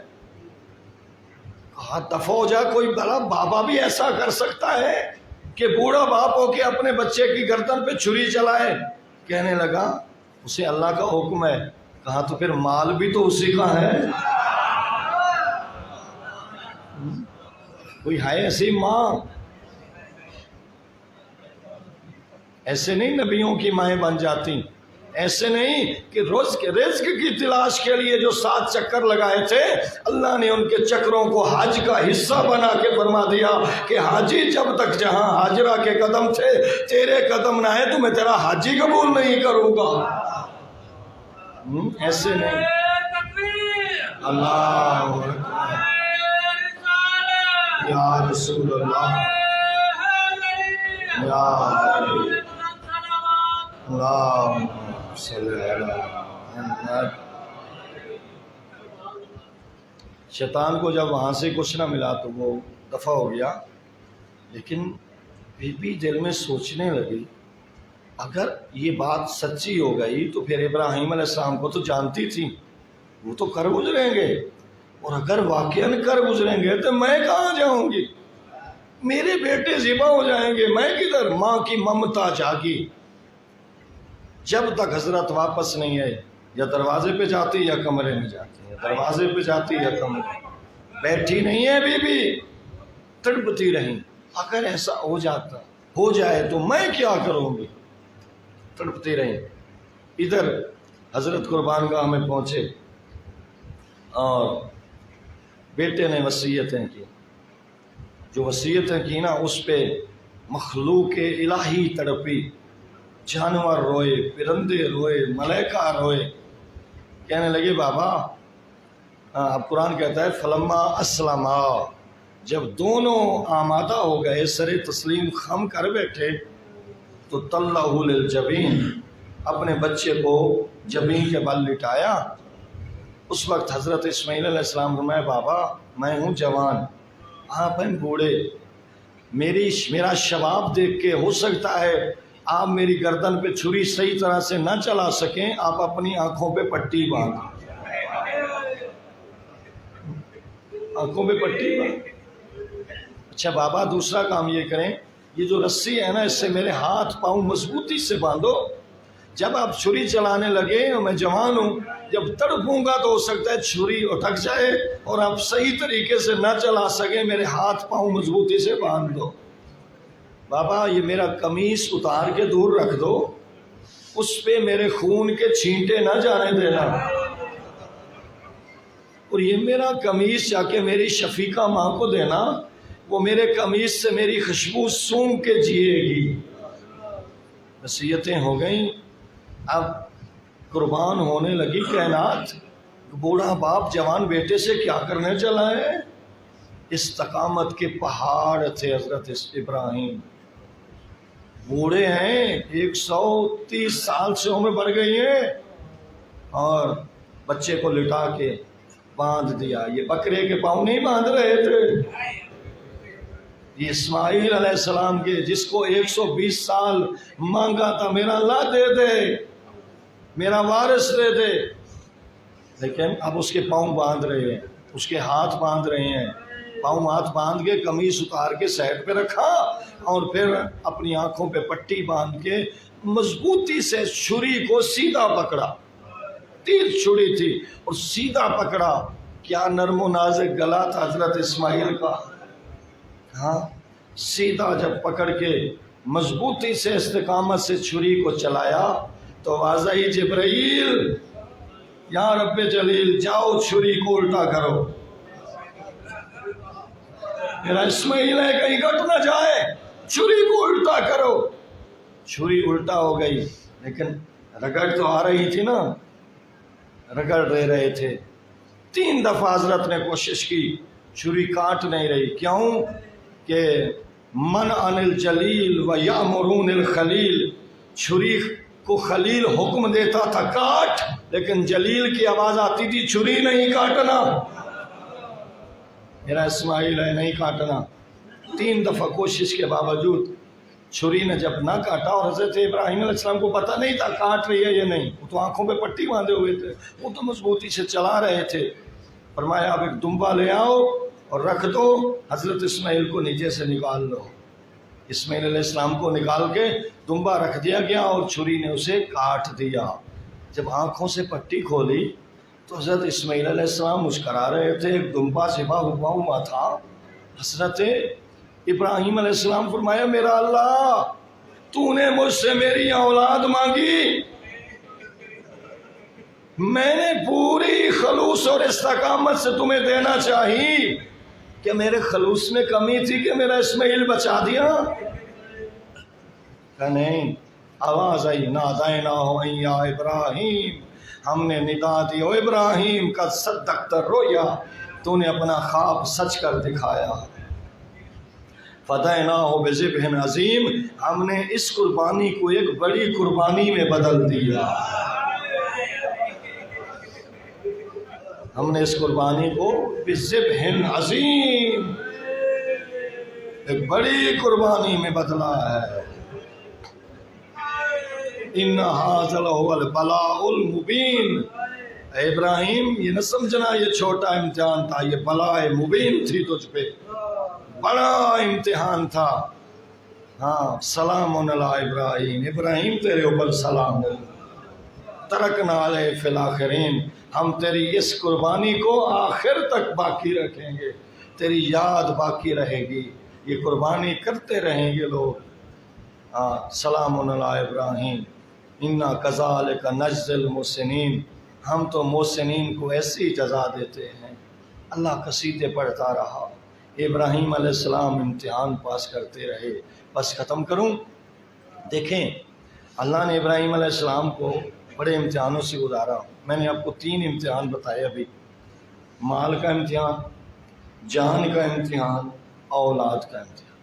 Speaker 1: کہا دفع ہو جا، کوئی بڑا بابا بھی ایسا کر سکتا ہے کہ بوڑھا باپ ہو کے اپنے بچے کی گردن پہ چھری چلائے؟ کہنے لگا اسے اللہ کا حکم ہے۔ کہا تو پھر مال بھی تو اسی کا ہے۔ کوئی ہے ایسی ماں؟ ایسے نہیں نبیوں کی مائیں بن جاتی، ایسے نہیں کہ رزق کی تلاش کے لیے جو 7 چکر لگائے تھے، اللہ نے ان کے چکروں کو حج کا حصہ بنا کے فرما دیا کہ حاجی جب تک جہاں حاجرہ کے قدم تھے تیرے قدم نہ ہے تو میں تیرا حاجی قبول نہیں کروں گا۔ ایسے نہیں۔ اللہ یا رسول اللہ، یا اللہ صلی اللہ۔ شیطان کو جب وہاں سے کچھ نہ ملا تو وہ دفع ہو گیا، لیکن بی بی دل میں سوچنے لگی اگر یہ بات سچی ہو گئی تو پھر ابراہیم علیہ السلام کو تو جانتی تھی، وہ تو کر گزریں گے، اور اگر واقعاً کر گزریں گے تو میں کہاں جاؤں گی؟ میرے بیٹے ذبح ہو جائیں گے، میں کدھر؟ ماں کی ممتا جاگی۔ جب تک حضرت واپس نہیں آئے، یا دروازے پہ جاتی یا کمرے میں جاتی، یا دروازے پہ جاتی یا کمرے میں، بیٹھی نہیں ہے بی بی، تڑپتی رہی۔ اگر ایسا ہو جائے تو میں کیا کروں گی؟ تڑپتی رہی۔ ادھر حضرت قربان گاہ میں پہنچے اور بیٹے نے وصیتیں کی، جو وصیتیں کی نا اس پہ مخلوق الہی تڑپی، جانور روئے، پرندے روئے، ملائکہ روئے، کہنے لگے بابا، اب قرآن کہتا ہے فلما اسلما، جب دونوں آمادہ ہو گئے، سر تسلیم خم کر بیٹھے، تو طلہ للجبین، اپنے بچے کو جبین کے بل لٹایا۔ اس وقت حضرت اسماعیل علیہ السلام فرمایا بابا میں ہوں جوان، آپ ہیں بوڑھے، میرا شباب دیکھ کے ہو سکتا ہے آپ میری گردن پہ چھری صحیح طرح سے نہ چلا سکیں، آپ اپنی آنکھوں پہ پٹی باندھ، آنکھوں پہ پٹی باندھ۔ اچھا بابا دوسرا کام یہ کریں، یہ جو رسی ہے نا اس سے میرے ہاتھ پاؤں مضبوطی سے باندھو، جب آپ چھری چلانے لگے اور میں جوان ہوں، جب تڑپوں گا تو ہو سکتا ہے چھری اٹک جائے اور آپ صحیح طریقے سے نہ چلا سکیں، میرے ہاتھ پاؤں مضبوطی سے باندھ دو۔ بابا یہ میرا قمیص اتار کے دور رکھ دو، اس پہ میرے خون کے چھینٹے نہ جانے دینا، اور یہ میرا قمیص جا کے میری شفیقہ ماں کو دینا، وہ میرے قمیص سے میری خوشبو سونگھ کے جیے گی۔ وصیتیں ہو گئیں، اب قربان ہونے لگی کائنات۔ بوڑھا باپ جوان بیٹے سے کیا کرنے چلا ہے؟ استقامت کے پہاڑ تھے حضرت ابراہیم، بوڑھے ہیں، 130 سال سے عمر بڑھ گئی ہے، اور بچے کو لٹا کے باندھ دیا۔ یہ بکرے کے پاؤں نہیں باندھ رہے تھے، یہ اسماعیل علیہ السلام کے، جس کو 120 سال مانگا تھا میرا اللہ دے دے، میرا وارث دے دے، لیکن اب اس کے پاؤں باندھ رہے ہیں، اس کے ہاتھ باندھ رہے ہیں، پاؤں ہاتھ باندھ کے قمیص اتار کے سائڈ پہ رکھا، اور پھر اپنی آنکھوں پہ پٹی باندھ کے مضبوطی سے چھری کو سیدھا پکڑا، تیر چھری تھی اور سیدھا پکڑا۔ کیا نرم و نازک گلا تھا حضرت اسماعیل کا، ہاں، سیدھا جب پکڑ کے مضبوطی سے استقامت سے چھری کو چلایا تو آواز آئی جبرائیل یا رب جلیل جاؤ چھری کو الٹا کرو۔ میرا اسماعیل ہے کہیں کٹ نہ جائے، چھری کو الٹا کرو۔ چھری الٹا ہو گئی لیکن رگڑ تو آ رہی تھی نا، رگڑ رہے تھے۔ 3 دفعہ حضرت نے کوشش کی، چھری کاٹ نہیں رہی۔ کیوں کہ من عن الجلیل و یامرون الخلیل، چھری کو خلیل حکم دیتا تھا کاٹ، لیکن جلیل کی آواز آتی تھی چھری نہیں کاٹنا، میرا اسماعیل ہے نہیں کاٹنا۔ 3 دفعہ کوشش کے باوجود چھری نے جب نہ کاٹا، اور حضرت ابراہیم علیہ السلام کو پتہ نہیں تھا کاٹ رہی ہے یا نہیں، وہ تو آنکھوں پہ پٹی باندھے ہوئے تھے، وہ تو مضبوطی سے چلا رہے تھے۔ فرمایا اب ایک دمبا لے آؤ اور رکھ دو، حضرت اسماعیل کو نیچے سے نکال لو۔ اسماعیل علیہ السلام کو نکال کے دمبا رکھ دیا گیا اور چھری نے اسے کاٹ دیا۔ جب آنکھوں سے پٹی کھولی تو حضرت اسماعیل علیہ السلام مسکرا رہے تھے، ایک دمبا ذبح ہوا تھا۔ حضرت ابراہیم علیہ السلام فرمایا میرا اللہ، تو نے مجھ سے میری اولاد مانگی، میں نے پوری خلوص اور استقامت سے تمہیں دینا چاہیے، کہ میرے خلوص میں کمی تھی کہ میرا اسماعیل بچا دیا؟ کہ نہیں، آواز آئی نادیناہ یا ابراہیم، ہم نے ندا دی او ابراہیم قد صدقت الرؤیا، تو نے اپنا خواب سچ کر دکھایا۔ فدیناہ بذبح عظیم، ہم نے اس قربانی کو ایک بڑی قربانی میں بدل دیا، ہم نے اس قربانی کو بذبح عظیم ایک بڑی قربانی میں بدلا ہے۔ ان ھذا لہو البلاء المبین، اے ابراہیم یہ نہ سمجھنا یہ چھوٹا امتحان تھا، یہ بلاء مبین تھی تجھ پہ، بڑا امتحان تھا۔ ہاں، سلام علی ابراہیم، ابراہیم تیرے اوپر سلام ہو، ترکنا علیہ فی الآخرین، ہم تیری اس قربانی کو آخر تک باقی رکھیں گے، تیری یاد باقی رہے گی، یہ قربانی کرتے رہیں گے لوگ۔ سلام علی ابراہیم انا کذالک نجزی المحسنین، ہم تو محسنین کو ایسی جزا دیتے ہیں۔ اللہ قصیدے پڑھتا رہا، ابراہیم علیہ السلام امتحان پاس کرتے رہے۔ بس ختم کروں، دیکھیں اللہ نے ابراہیم علیہ السلام کو بڑے امتحانوں سے گزارا۔ میں نے آپ کو 3 امتحان بتائے ابھی، مال کا امتحان، جان کا امتحان، اولاد کا امتحان۔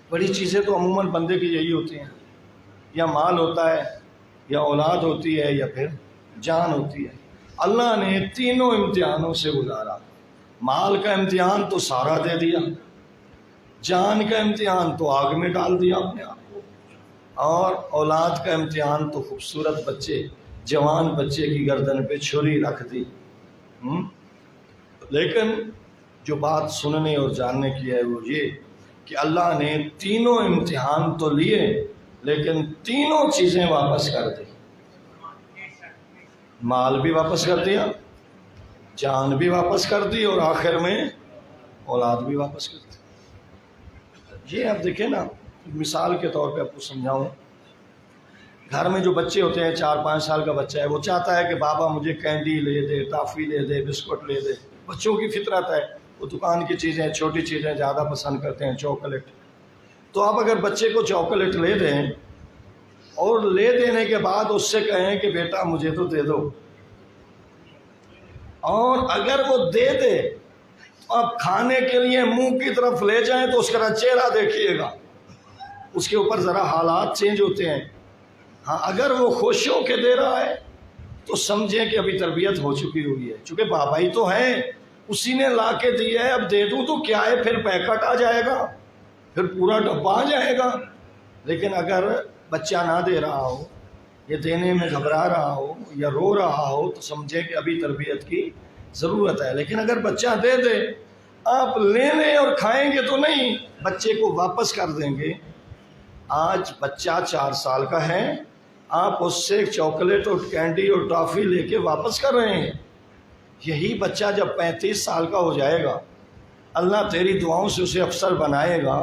Speaker 1: بڑی چیزیں تو عموماً بندے کی یہی ہوتی ہیں، یا مال ہوتا ہے، یا اولاد ہوتی ہے، یا پھر جان ہوتی ہے۔ اللہ نے 3 امتحانوں سے گزارا۔ مال کا امتحان تو سارا دے دیا، جان کا امتحان تو آگ میں ڈال دیا اپنے آپ کو، اور اولاد کا امتحان تو خوبصورت بچے، جوان بچے کی گردن پہ چھری رکھ دی۔ لیکن جو بات سننے اور جاننے کی ہے وہ یہ کہ اللہ نے 3 امتحان تو لیے لیکن 3 چیزیں واپس کر دی، مال بھی واپس کر دیا، جان بھی واپس کر دی، اور آخر میں اولاد بھی واپس کر دی۔ یہ آپ دیکھیں نا، مثال کے طور پہ آپ کو سمجھاؤں، گھر میں جو بچے ہوتے ہیں، 4-5 سال کا بچہ ہے، وہ چاہتا ہے کہ بابا مجھے کینڈی لے دے، ٹافی لے دے، بسکٹ لے دے۔ بچوں کی فطرت ہے، وہ دکان کی چیزیں، چھوٹی چیزیں زیادہ پسند کرتے ہیں، چاکلیٹ۔ تو آپ اگر بچے کو چاکلیٹ لے دیں اور لے دینے کے بعد اس سے کہیں کہ بیٹا مجھے تو دے دو، اور اگر وہ دے دے تو آپ کھانے کے لیے منہ کی طرف لے جائیں تو اس کا چہرہ دیکھیے گا، اس کے اوپر ذرا حالات چینج ہوتے ہیں۔ ہاں، اگر وہ خوش ہو کے دے رہا ہے تو سمجھیں کہ ابھی تربیت ہو چکی ہوئی ہے، چونکہ بابا ہی تو ہے، اسی نے لا کے دیا ہے، اب دے دوں تو کیا ہے، پھر پیکٹ آ جائے گا، پھر پورا ڈبہ آ جائے گا۔ لیکن اگر بچہ نہ دے رہا ہو، یا دینے میں گھبرا رہا ہو، یا رو رہا ہو، تو سمجھیں کہ ابھی تربیت کی ضرورت ہے۔ لیکن اگر بچہ دے دے، آپ لے لیں اور کھائیں گے تو نہیں، بچے کو واپس کر دیں گے۔ آج بچہ 4 سال کا ہے، آپ اس سے چاکلیٹ اور کینڈی اور ٹافی لے کے واپس کر رہے ہیں۔ یہی بچہ جب 35 سال کا ہو جائے گا، اللہ تیری دعاؤں سے اسے افسر بنائے گا،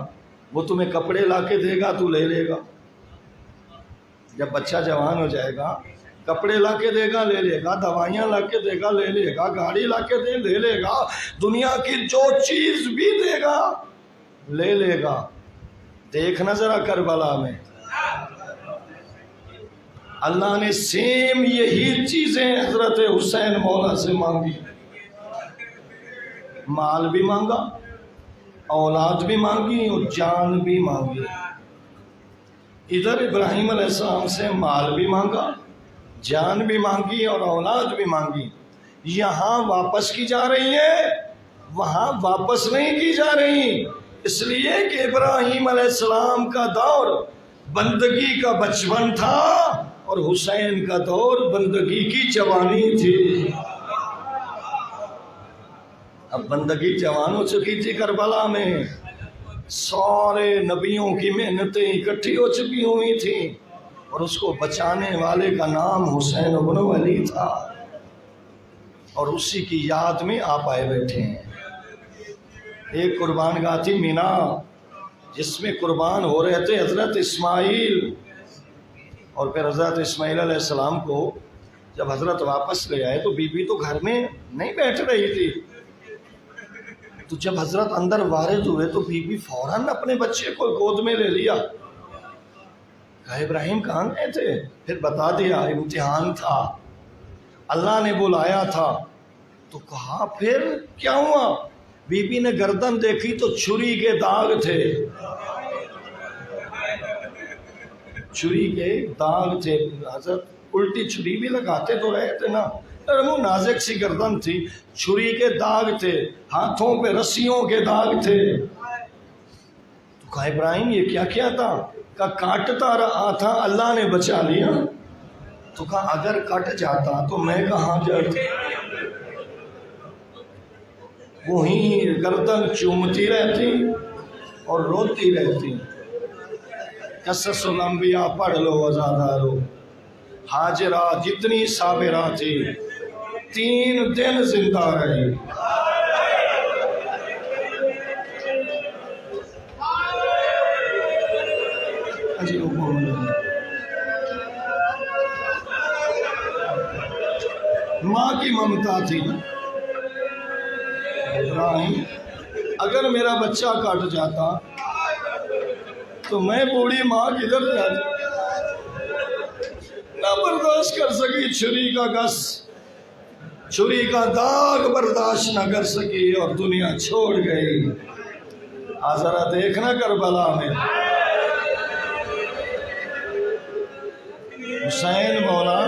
Speaker 1: وہ تمہیں کپڑے لا کے دے گا، تو لے لے گا۔ جب بچہ جوان ہو جائے گا، کپڑے لا کے دے گا، لے لے گا، دوائیاں لا کے دے گا، لے لے گا، گاڑی لا کے دے لے لے گا، دنیا کی جو چیز بھی دے گا لے لے گا۔ دیکھنا ذرا کربلا میں اللہ نے سیم یہی چیزیں حضرت حسین مولا سے مانگی، مال بھی مانگا، اولاد بھی مانگی اور جان بھی مانگی۔ ادھر ابراہیم علیہ السلام سے مال بھی مانگا، جان بھی مانگی اور اولاد بھی مانگی۔ یہاں واپس کی جا رہی ہے، وہاں واپس نہیں کی جا رہی، اس لیے کہ ابراہیم علیہ السلام کا دور بندگی کا بچپن تھا اور حسین کا دور بندگی کی جوانی تھی۔ اب بندگی جوان ہو چکی تھی کربلا میں، سارے نبیوں کی محنتیں اکٹھی ہو چکی ہوئی تھیں اور اس کو بچانے والے کا نام حسین ابن علی تھا، اور اسی کی یاد میں آپ آئے بیٹھے ہیں۔ ایک قربان گاہ تھی مینا، جس میں قربان ہو رہے تھے حضرت اسماعیل، اور پھر حضرت اسماعیل علیہ السلام کو جب حضرت واپس لے آئے تو بی بی تو گھر میں نہیں بیٹھ رہی تھی، تو جب حضرت اندر وارد ہوئے تو بی بی فوراً اپنے بچے کو گود میں لے لیا۔ کہا ابراہیم کہاں گئے تھے؟ پھر بتا دیا امتحان تھا، اللہ نے بلایا تھا۔ تو کہا پھر کیا ہوا؟ بی بی نے گردن دیکھی تو چھری کے داغ تھے، چھری کے داغ تھے۔ حضرت الٹی چھری بھی لگاتے تو رہے تھے نا، وہ نازک سی گردن تھی، چھری کے داغ تھے، ہاتھوں پہ رسیوں کے داغ تھے۔ تو کہا ابراہیم یہ کیا کیا تھا؟ کہا کاٹتا رہا تھا، اللہ نے بچا لیا۔ تو کہا اگر کٹ جاتا تو میں کہاں جاتا؟ وہیں گردن چومتی رہتی اور روتی رہتی۔ قصص الانبیاء پڑھ لو وزادارو۔ حاجرہ جتنی صابرہ تھی 3 دن زندہ رہی۔ ماں کی ممتا تھی نا۔ ابراہیم اگر میرا بچہ کٹ جاتا تو میں بوڑھی ماں کدھر جاتی؟ نہ برداشت کر سکی چھری کا گس، چھری کا داغ برداشت نہ کر سکی اور دنیا چھوڑ گئی۔ ذرا دیکھنا کربلا میں حسین مولا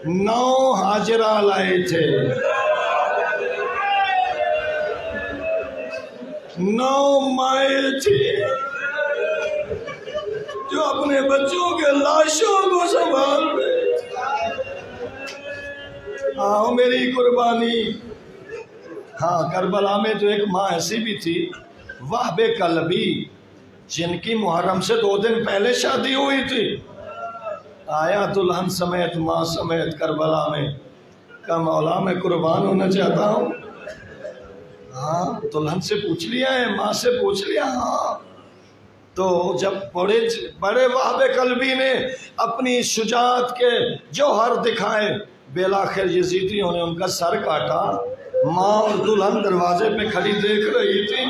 Speaker 1: 9 حاجرہ لائے تھے، 9 مائیں تھی جو اپنے بچوں کے لاشوں کو سنبھال رہے تھے۔ ہاں میری قربانی۔ ہاں کربلا میں تو ایک ماں ایسی بھی تھی وہب قلبی، جن کی محرم سے 2 دن پہلے شادی ہوئی تھی، آیا دلہن سمیت ماں سمیت کربلا میں، کہا مولا میں قربان ہونا چاہتا ہوں۔ ہاں دلہن سے پوچھ لیا ہے، ماں سے پوچھ لیا؟ ہاں۔ تو جب بڑے وہب قلبی نے اپنی شجاعت کے جوہر دکھائے، بالآخر یزیدیوں نے ان کا سر کاٹا۔ ماں اور دلہن دروازے پہ کھڑی دیکھ رہی تھی،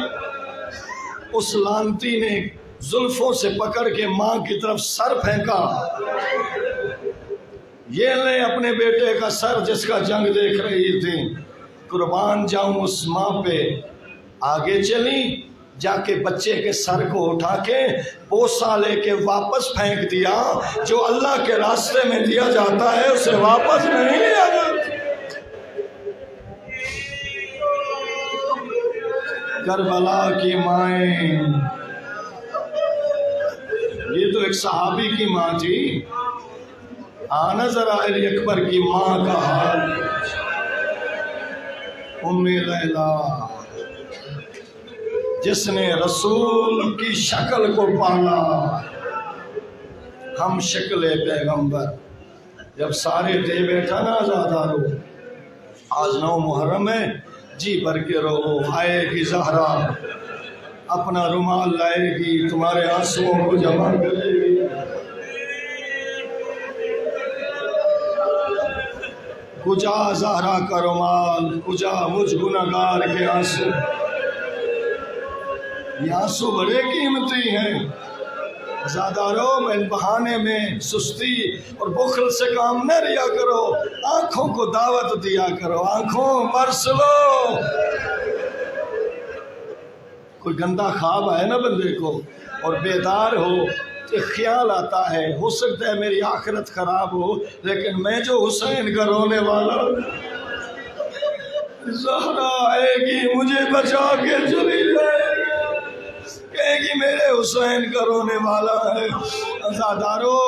Speaker 1: اس لانتی نے زلفوں سے پکڑ کے ماں کی طرف سر پھینکا، یہ لے اپنے بیٹے کا سر جس کا جنگ دیکھ رہی تھی، قربان جاؤں اس ماں پہ۔ آگے چلی، جا کے بچے کے سر کو اٹھا کے بوسہ لے کے واپس پھینک دیا۔ جو اللہ کے راستے میں دیا جاتا ہے اسے واپس نہیں لیا جاتا۔ کربلا کی مائیں، یہ تو ایک صحابی کی ماں تھی۔ آنا ذرا علی اکبر کی ماں کا حال، ام لیلا، جس نے رسول کی شکل کو پالا، ہم شکل پیغمبر۔ جب سارے دے بیٹھا نا آزادارو، آج 9 محرم ہے، جی بھر کے رو، آئے گی زہرا، اپنا رومال لائے گی، تمہارے آنسوؤں کو جمع کرے گی۔ کجا زہرا کا رومال، کجا مجھ گنہگار کے آنسو۔ یہ آنسو بڑے قیمتی ہیں۔ عزادارو، ان بہانے میں سستی اور بخل سے کام نہ لیا کرو، آنکھوں کو دعوت دیا کرو، آنکھوں برس لو۔ کوئی گندا خواب آئے نا بندے کو اور بیدار ہو تو خیال آتا ہے، ہو سکتا ہے میری آخرت خراب ہو، لیکن میں جو حسین کا رونے والا، زہرا آئے گی مجھے بچا کے چلی جائے گی، کہے گی میرے حسین کا رونے والا ہے۔ عزادارو،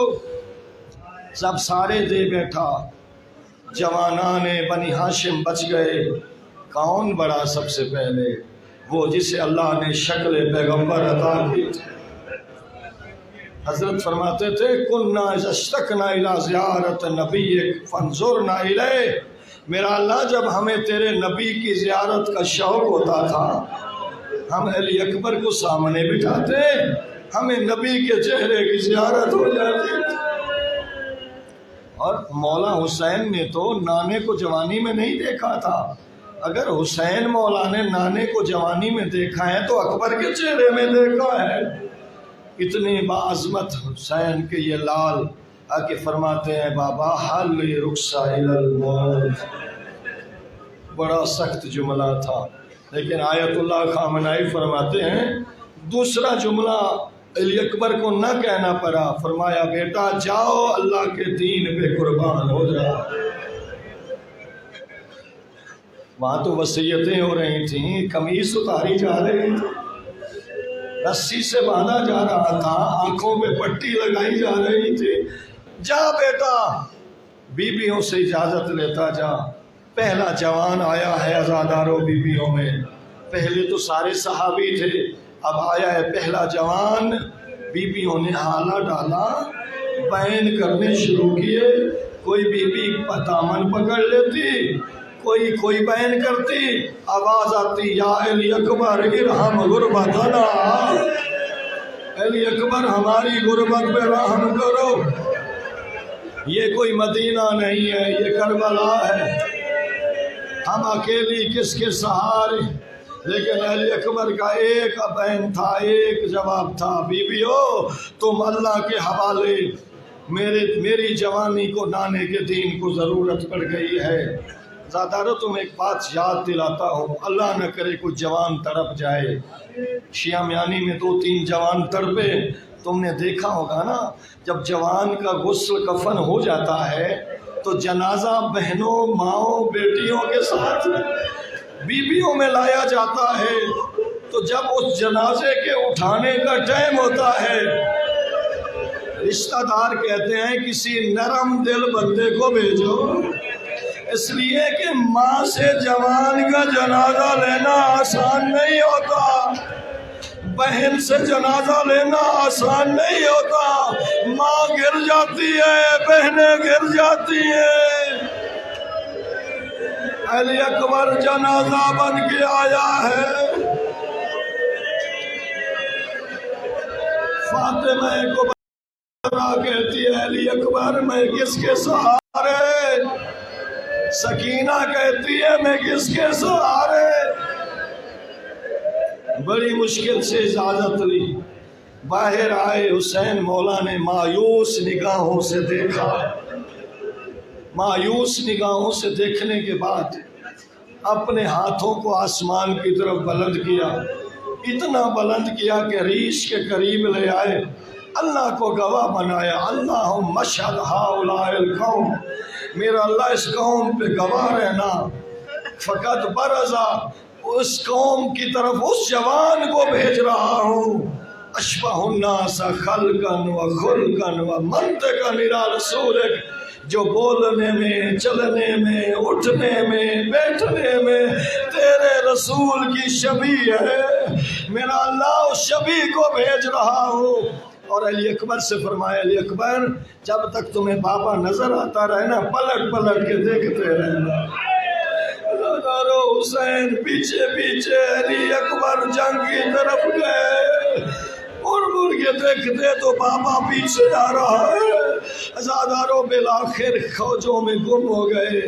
Speaker 1: سب سارے دے بیٹھا، جوانان بنی ہاشم بچ گئے۔ کون بڑا سب سے پہلے؟ وہ جسے اللہ نے شکل پیغمبر عطا کی تھی۔ حضرت فرماتے تھے کننا اذا اشتقنا الی زیارت نبیک فانظرنا الیہ۔ میرا اللہ، جب ہمیں تیرے نبی کی زیارت کا شوق ہوتا تھا، ہم علی اکبر کو سامنے بٹھاتے، ہمیں نبی کے چہرے کی زیارت ہو جاتی تھی۔ اور مولا حسین نے تو نانے کو جوانی میں نہیں دیکھا تھا۔ اگر حسین مولا نے نانے کو جوانی میں دیکھا ہے تو اکبر کے چہرے میں دیکھا ہے۔ اتنی باعظمت حسین کے یہ لال آکے فرماتے ہیں بابا حل رخصہ الی الموت۔ بڑا سخت جملہ تھا، لیکن آیت اللہ خامنائی فرماتے ہیں دوسرا جملہ علی اکبر کو نہ کہنا پڑا، فرمایا بیٹا جاؤ اللہ کے دین پہ قربان ہو جا۔ وہاں تو وصیتیں ہو رہی تھیں، قمیص اتاری جا رہی تھی، رسی سے باندھا جا رہا تھا، آنکھوں پہ پٹی لگائی جا رہی تھی۔ جا بیٹا، بیویوں سے اجازت لیتا جا۔ پہلا جوان آیا ہے عزاداروں بیویوں میں، پہلے تو سارے صحابی تھے، اب آیا ہے پہلا جوان۔ بیویوں نے حالہ ڈالا، بین کرنے شروع کیے، کوئی بیوی دامن پکڑ لیتی، کوئی بین کرتی، آواز آتی یا علی اکبر ارحم غربتنا، علی اکبر ہماری غربت پہ رحم کرو۔ یہ کوئی مدینہ نہیں ہے، یہ کربلا ہے، ہم اکیلی کس کے سہارے۔ لیکن علی اکبر کا ایک بین تھا، ایک جواب تھا، بیویو تم اللہ کے حوالے، میری جوانی کو نانے کے دین کو ضرورت پڑ گئی ہے۔ زادارو تم ایک بات یاد دلاتا ہوں، اللہ نہ کرے کوئی جوان تڑپ جائے۔ شیعہ میانی میں 2-3 جوان تڑپے، تم نے دیکھا ہوگا نا، جب جوان کا غسل کفن ہو جاتا ہے تو جنازہ بہنوں، ماؤں، بیٹیوں کے ساتھ بیویوں میں لایا جاتا ہے، تو جب اس جنازے کے اٹھانے کا ٹائم ہوتا ہے، رشتہ دار کہتے ہیں کسی نرم دل بندے کو بھیجو، اس لیے کہ ماں سے جوان کا جنازہ لینا آسان نہیں ہوتا، بہن سے جنازہ لینا آسان نہیں ہوتا۔ ماں گر جاتی ہے، بہنیں گر جاتی ہیں۔ علی اکبر جنازہ بن کے آیا ہے، فاطمہ کو کہتی ہے علی اکبر میں کس کے سہارے، سکینہ کہتی ہے میں کس کے سہارے۔ بڑی مشکل سے اجازت لی، باہر آئے، حسین مولا نے مایوس نگاہوں سے دیکھا۔ مایوس نگاہوں سے دیکھنے کے بعد اپنے ہاتھوں کو آسمان کی طرف بلند کیا، اتنا بلند کیا کہ ریش کے قریب لے آئے، اللہ کو گواہ بنایا، اللہم اشہد ہؤلاء القوم، میرا اللہ اس قوم پہ گواہ رہنا، فقط برزا، اس قوم کی طرف اس جوان کو بھیج رہا ہوں، اشبہ الناس خلقا و خلقا و منطقا الی رسولک، جو بولنے میں، چلنے میں، اٹھنے میں، بیٹھنے میں تیرے رسول کی شبیہ ہے، میرا اللہ اس شبیہ کو بھیج رہا ہوں۔ اور علی اکبر سے فرمایا علی اکبر جب تک تمہیں بابا نظر آتا رہنا پلٹ پلٹ کے دیکھتے رہنا۔ حسین پیچھے پیچھے علی اکبر جنگ کی طرف گئے، مڑ مڑ کے دیکھتے تو بابا پیچھے آ رہا ہے۔ عزاداروں بالآخر فوجوں میں گم ہو گئے،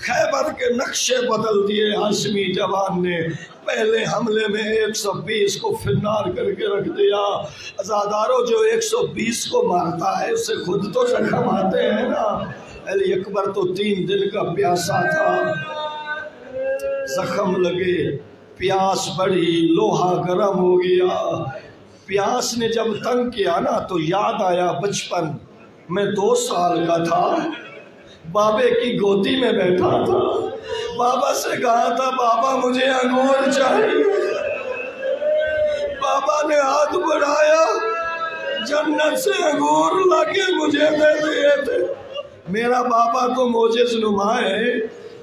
Speaker 1: خیبر کے نقشے بدل دیے ہاشمی جوان نے، پہلے حملے میں 120 کو فنار کر کے رکھ دیا۔ عزاداروں جو 120 کو مارتا ہے اسے خود تو زخم آتے ہیں نا۔ علی اکبر تو 3 دن کا پیاسا تھا، زخم لگے، پیاس بڑھی، لوہا گرم ہو گیا۔ پیاس نے جب تنگ کیا نا تو یاد آیا بچپن میں 2 سال کا تھا، بابے کی گودی میں بیٹھا تھا، بابا سے کہا تھا بابا مجھے انگور چاہیے، بابا نے ہاتھ بڑھایا، جنت سے انگور لا کے مجھے دے دیے تھے۔ میرا بابا تو معجز نما ہے،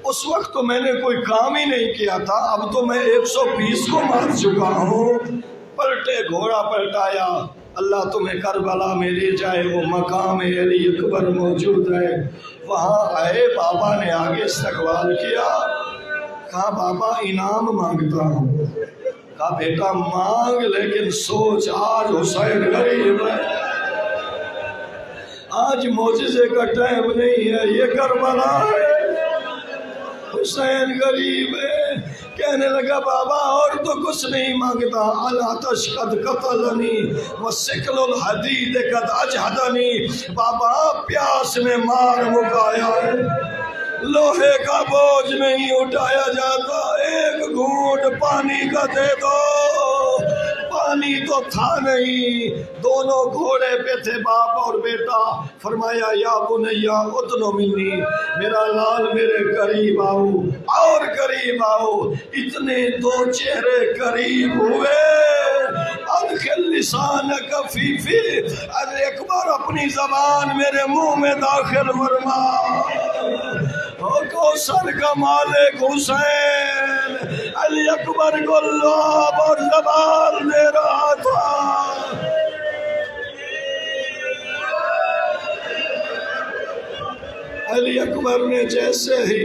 Speaker 1: اس وقت تو میں نے کوئی کام ہی نہیں کیا تھا، اب تو میں 120 کو مار چکا ہوں۔ پلٹے گھوڑا پلٹایا، اللہ تمہیں کربلا میں لے جائے، وہ مقام علی اکبر موجود ہے، وہاں آئے۔ بابا نے آگے استقبال کیا، کہا بابا انعام مانگتا ہوں۔ کہا بیٹا مانگ، لیکن سوچ آج حسین غریب ہے، آج معجزے کا ٹائم نہیں ہے، یہ کربلا ہے، حسین غریب ہے۔ کہنے لگا بابا اور تو کچھ نہیں مانگتا، العطش قد قتلنی وثقل الحدید قد اجہدنی، بابا پیاس میں مار مکایا ہے، لوہے کا بوجھ نہیں اٹھایا جاتا، ایک گھونٹ پانی کا دے دو۔ پانی تو تھا نہیں، دونوں گھوڑے پہ تھے باپ اور بیٹا۔ فرمایا یا بنیا ادن منی، میرا لال میرے قریب آؤ اور قریب آؤ۔ اتنے 2 چہرے قریب ہوئے، ادخل لسانک فی فی، علی اکبر اپنی زبان میرے منہ میں داخل فرما۔ کوثر کا مالک حسین علی اکبر کو لعاب اور زبان دے رہا تھا۔ علی اکبر نے جیسے ہی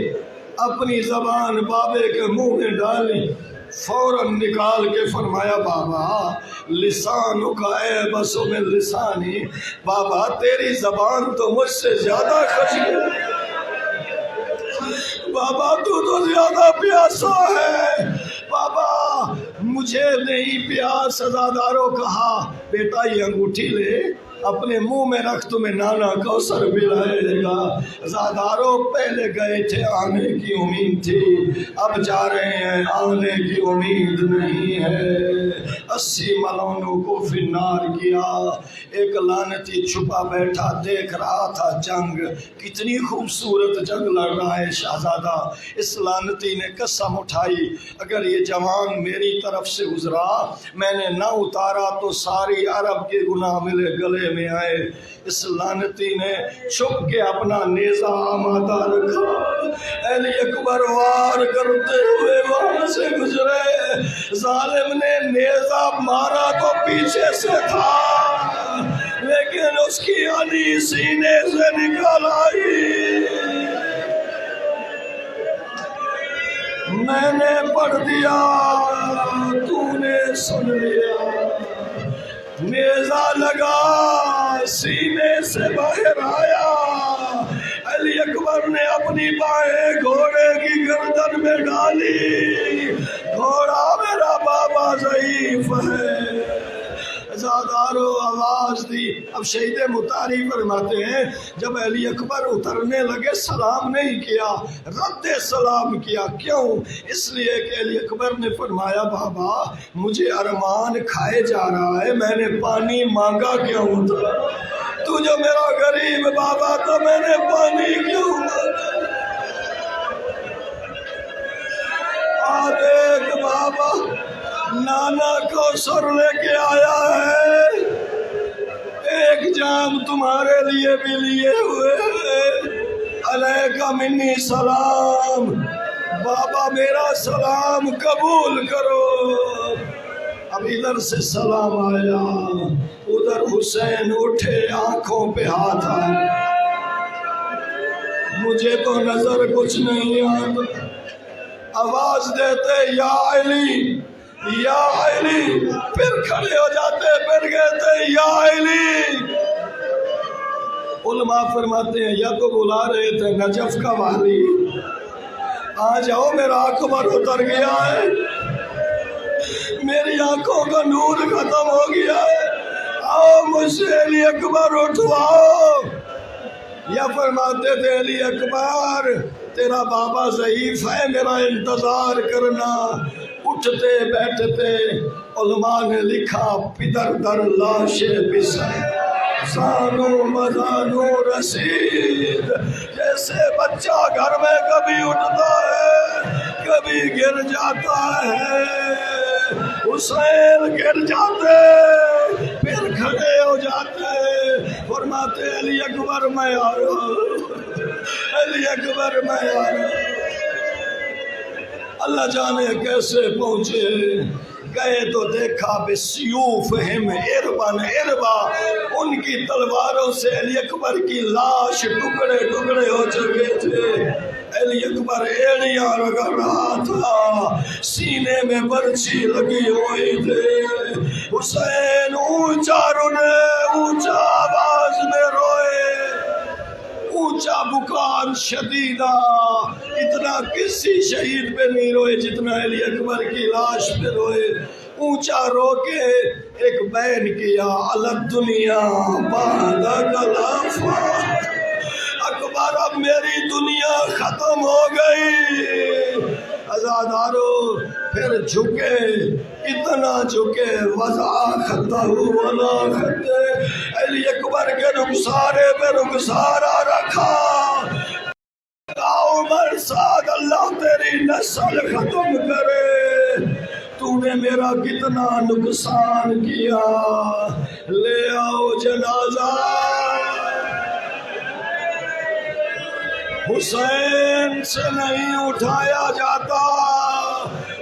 Speaker 1: اپنی زبان بابے کے منہ میں ڈالی، فوراً نکال کے فرمایا بابا لسانوں کا اے بسو میں لسانی، بابا تیری زبان تو مجھ سے زیادہ خشک ہے، بابا تو زیادہ پیاسا ہے، بابا مجھے نہیں پیاس۔ عزاداروں کہا بیٹا یہ انگوٹھی لے، اپنے منہ میں رکھ، تمہیں نانا کوثر پلائے گا۔ عزاداروں پہلے گئے تھے آنے کی امید تھی، اب جا رہے ہیں آنے کی امید نہیں ہے۔ 80 ملونوں کو فنار کیا، ایک لعنتی چھپا بیٹھا دیکھ رہا تھا جنگ، کتنی خوبصورت جنگ لڑ رہا ہے شہزادہ۔ اس لعنتی نے قسم اٹھائی اگر یہ جوان میری طرف سے گزرا میں نے نہ اتارا تو ساری عرب کے گناہ ملے گلے میں آئے۔ اس لعنتی نے چھپ کے اپنا نیزہ آمادہ رکھا، علی اکبر وار کرتے ہوئے وہاں سے گزرے۔ ظالم نے نیزہ مارا تو پیچھے سے تھا، لیکن اس کی علی سینے سے نکل آئی۔ میں نے پڑھ دیا تو نے سن لیا، نیزہ لگا سینے سے باہر آیا۔ علی اکبر نے اپنی بائیں گھوڑے کی گردن میں ڈالی، گھوڑا میرا بابا ضعیف ہے۔ عزاداروں آواز دی۔ اب شہید مطاری فرماتے ہیں جب علی اکبر اترنے لگے سلام نہیں کیا، رد سلام کیا۔ کیوں؟ اس لیے کہ علی اکبر نے فرمایا بابا مجھے ارمان کھائے جا رہا ہے، میں نے پانی مانگا کیوں تھا؟ تو جو میرا غریب بابا تھا میں نے پانی کیوں مانگا؟ دیکھ بابا نانا کوثر لے کے آیا ہے، ایک جام تمہارے لیے بھی لیے ہوئے ہیں، علیکہ منی سلام، بابا میرا سلام قبول کرو۔ اب ادھر سے سلام آیا، ادھر حسین اٹھے آنکھوں پہ ہاتھ آئے، مجھے تو نظر کچھ نہیں آتا، آواز دیتے یا علی یا علی، پھر کھڑے ہو جاتے، پھر کہتے یا علی۔ علماء فرماتے ہیں یا تو بلا رہے تھے نجف کا والی، آ جاؤ میرا اکبر اتر گیا ہے، میری آنکھوں کا نور ختم ہو گیا ہے، آؤ مجھ سے علی اکبر اٹھواؤ۔ یا فرماتے تھے علی اکبر تیرا بابا ضعیف ہے، میرا انتظار کرنا۔ اٹھتے بیٹھتے علماء نے لکھا پدر در لاش بسر سانو مزانو رسید، جیسے بچہ گھر میں کبھی اٹھتا ہے کبھی گر جاتا ہے، حسین گر جاتے پھر کھڑے ہو جاتے، فرماتے علی اکبر میں آ رہا ہوں، علی اکبر میں آ رہا ہوں۔ اللہ جانے کیسے پہنچے، گئے تو دیکھا بسیوفہم اربن اربا، ان کی تلواروں سے علی اکبر کی لاش ٹکڑے ٹکڑے ہو چکے تھے۔ علی اکبر ایڑیاں رگڑ رہا تھا، سینے میں برچھی لگی ہوئی تھی، حسین اونچا رونے، اونچا آواز میں روئے، اونچا بکان شدیدہ، اتنا کسی شہید پہ نہیں روئے جتنا علی اکبر کی لاش پہ روئے۔ اونچا رو کے ایک بین کیا الدنیا بعد کلافا، اکبر اب میری دنیا ختم ہو گئی۔ عزادارو پھر جھکے، اتنا جھکے وضع خطہ ولا خطے، علی اکبر کے رخسارے پہ رخسارہ رکھا، عمر سعد اللہ تیری نسل ختم کرے، تو نے میرا کتنا نقصان کیا، لے آؤ جنازہ۔ حسین سے نہیں اٹھایا جاتا،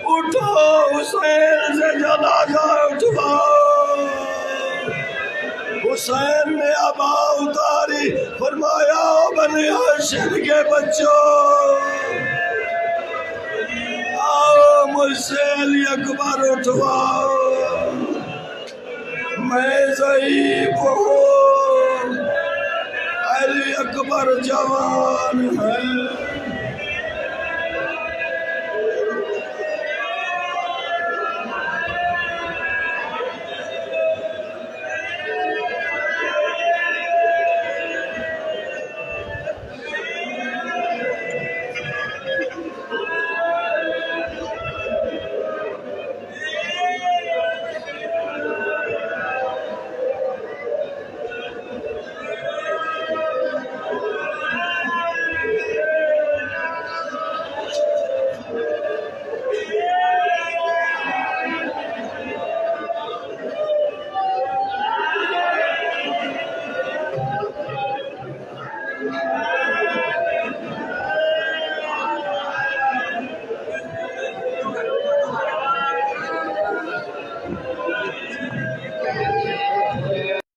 Speaker 1: اٹھو حسین سے جنازہ اٹھواؤ۔ حسین نے ابا اتاری، فرمایا بنی ہاشم کے بچوں آؤ مجھ سے علی اکبر اٹھواؤ، میں ضعیف ہوں، علی اکبر جوان ہے۔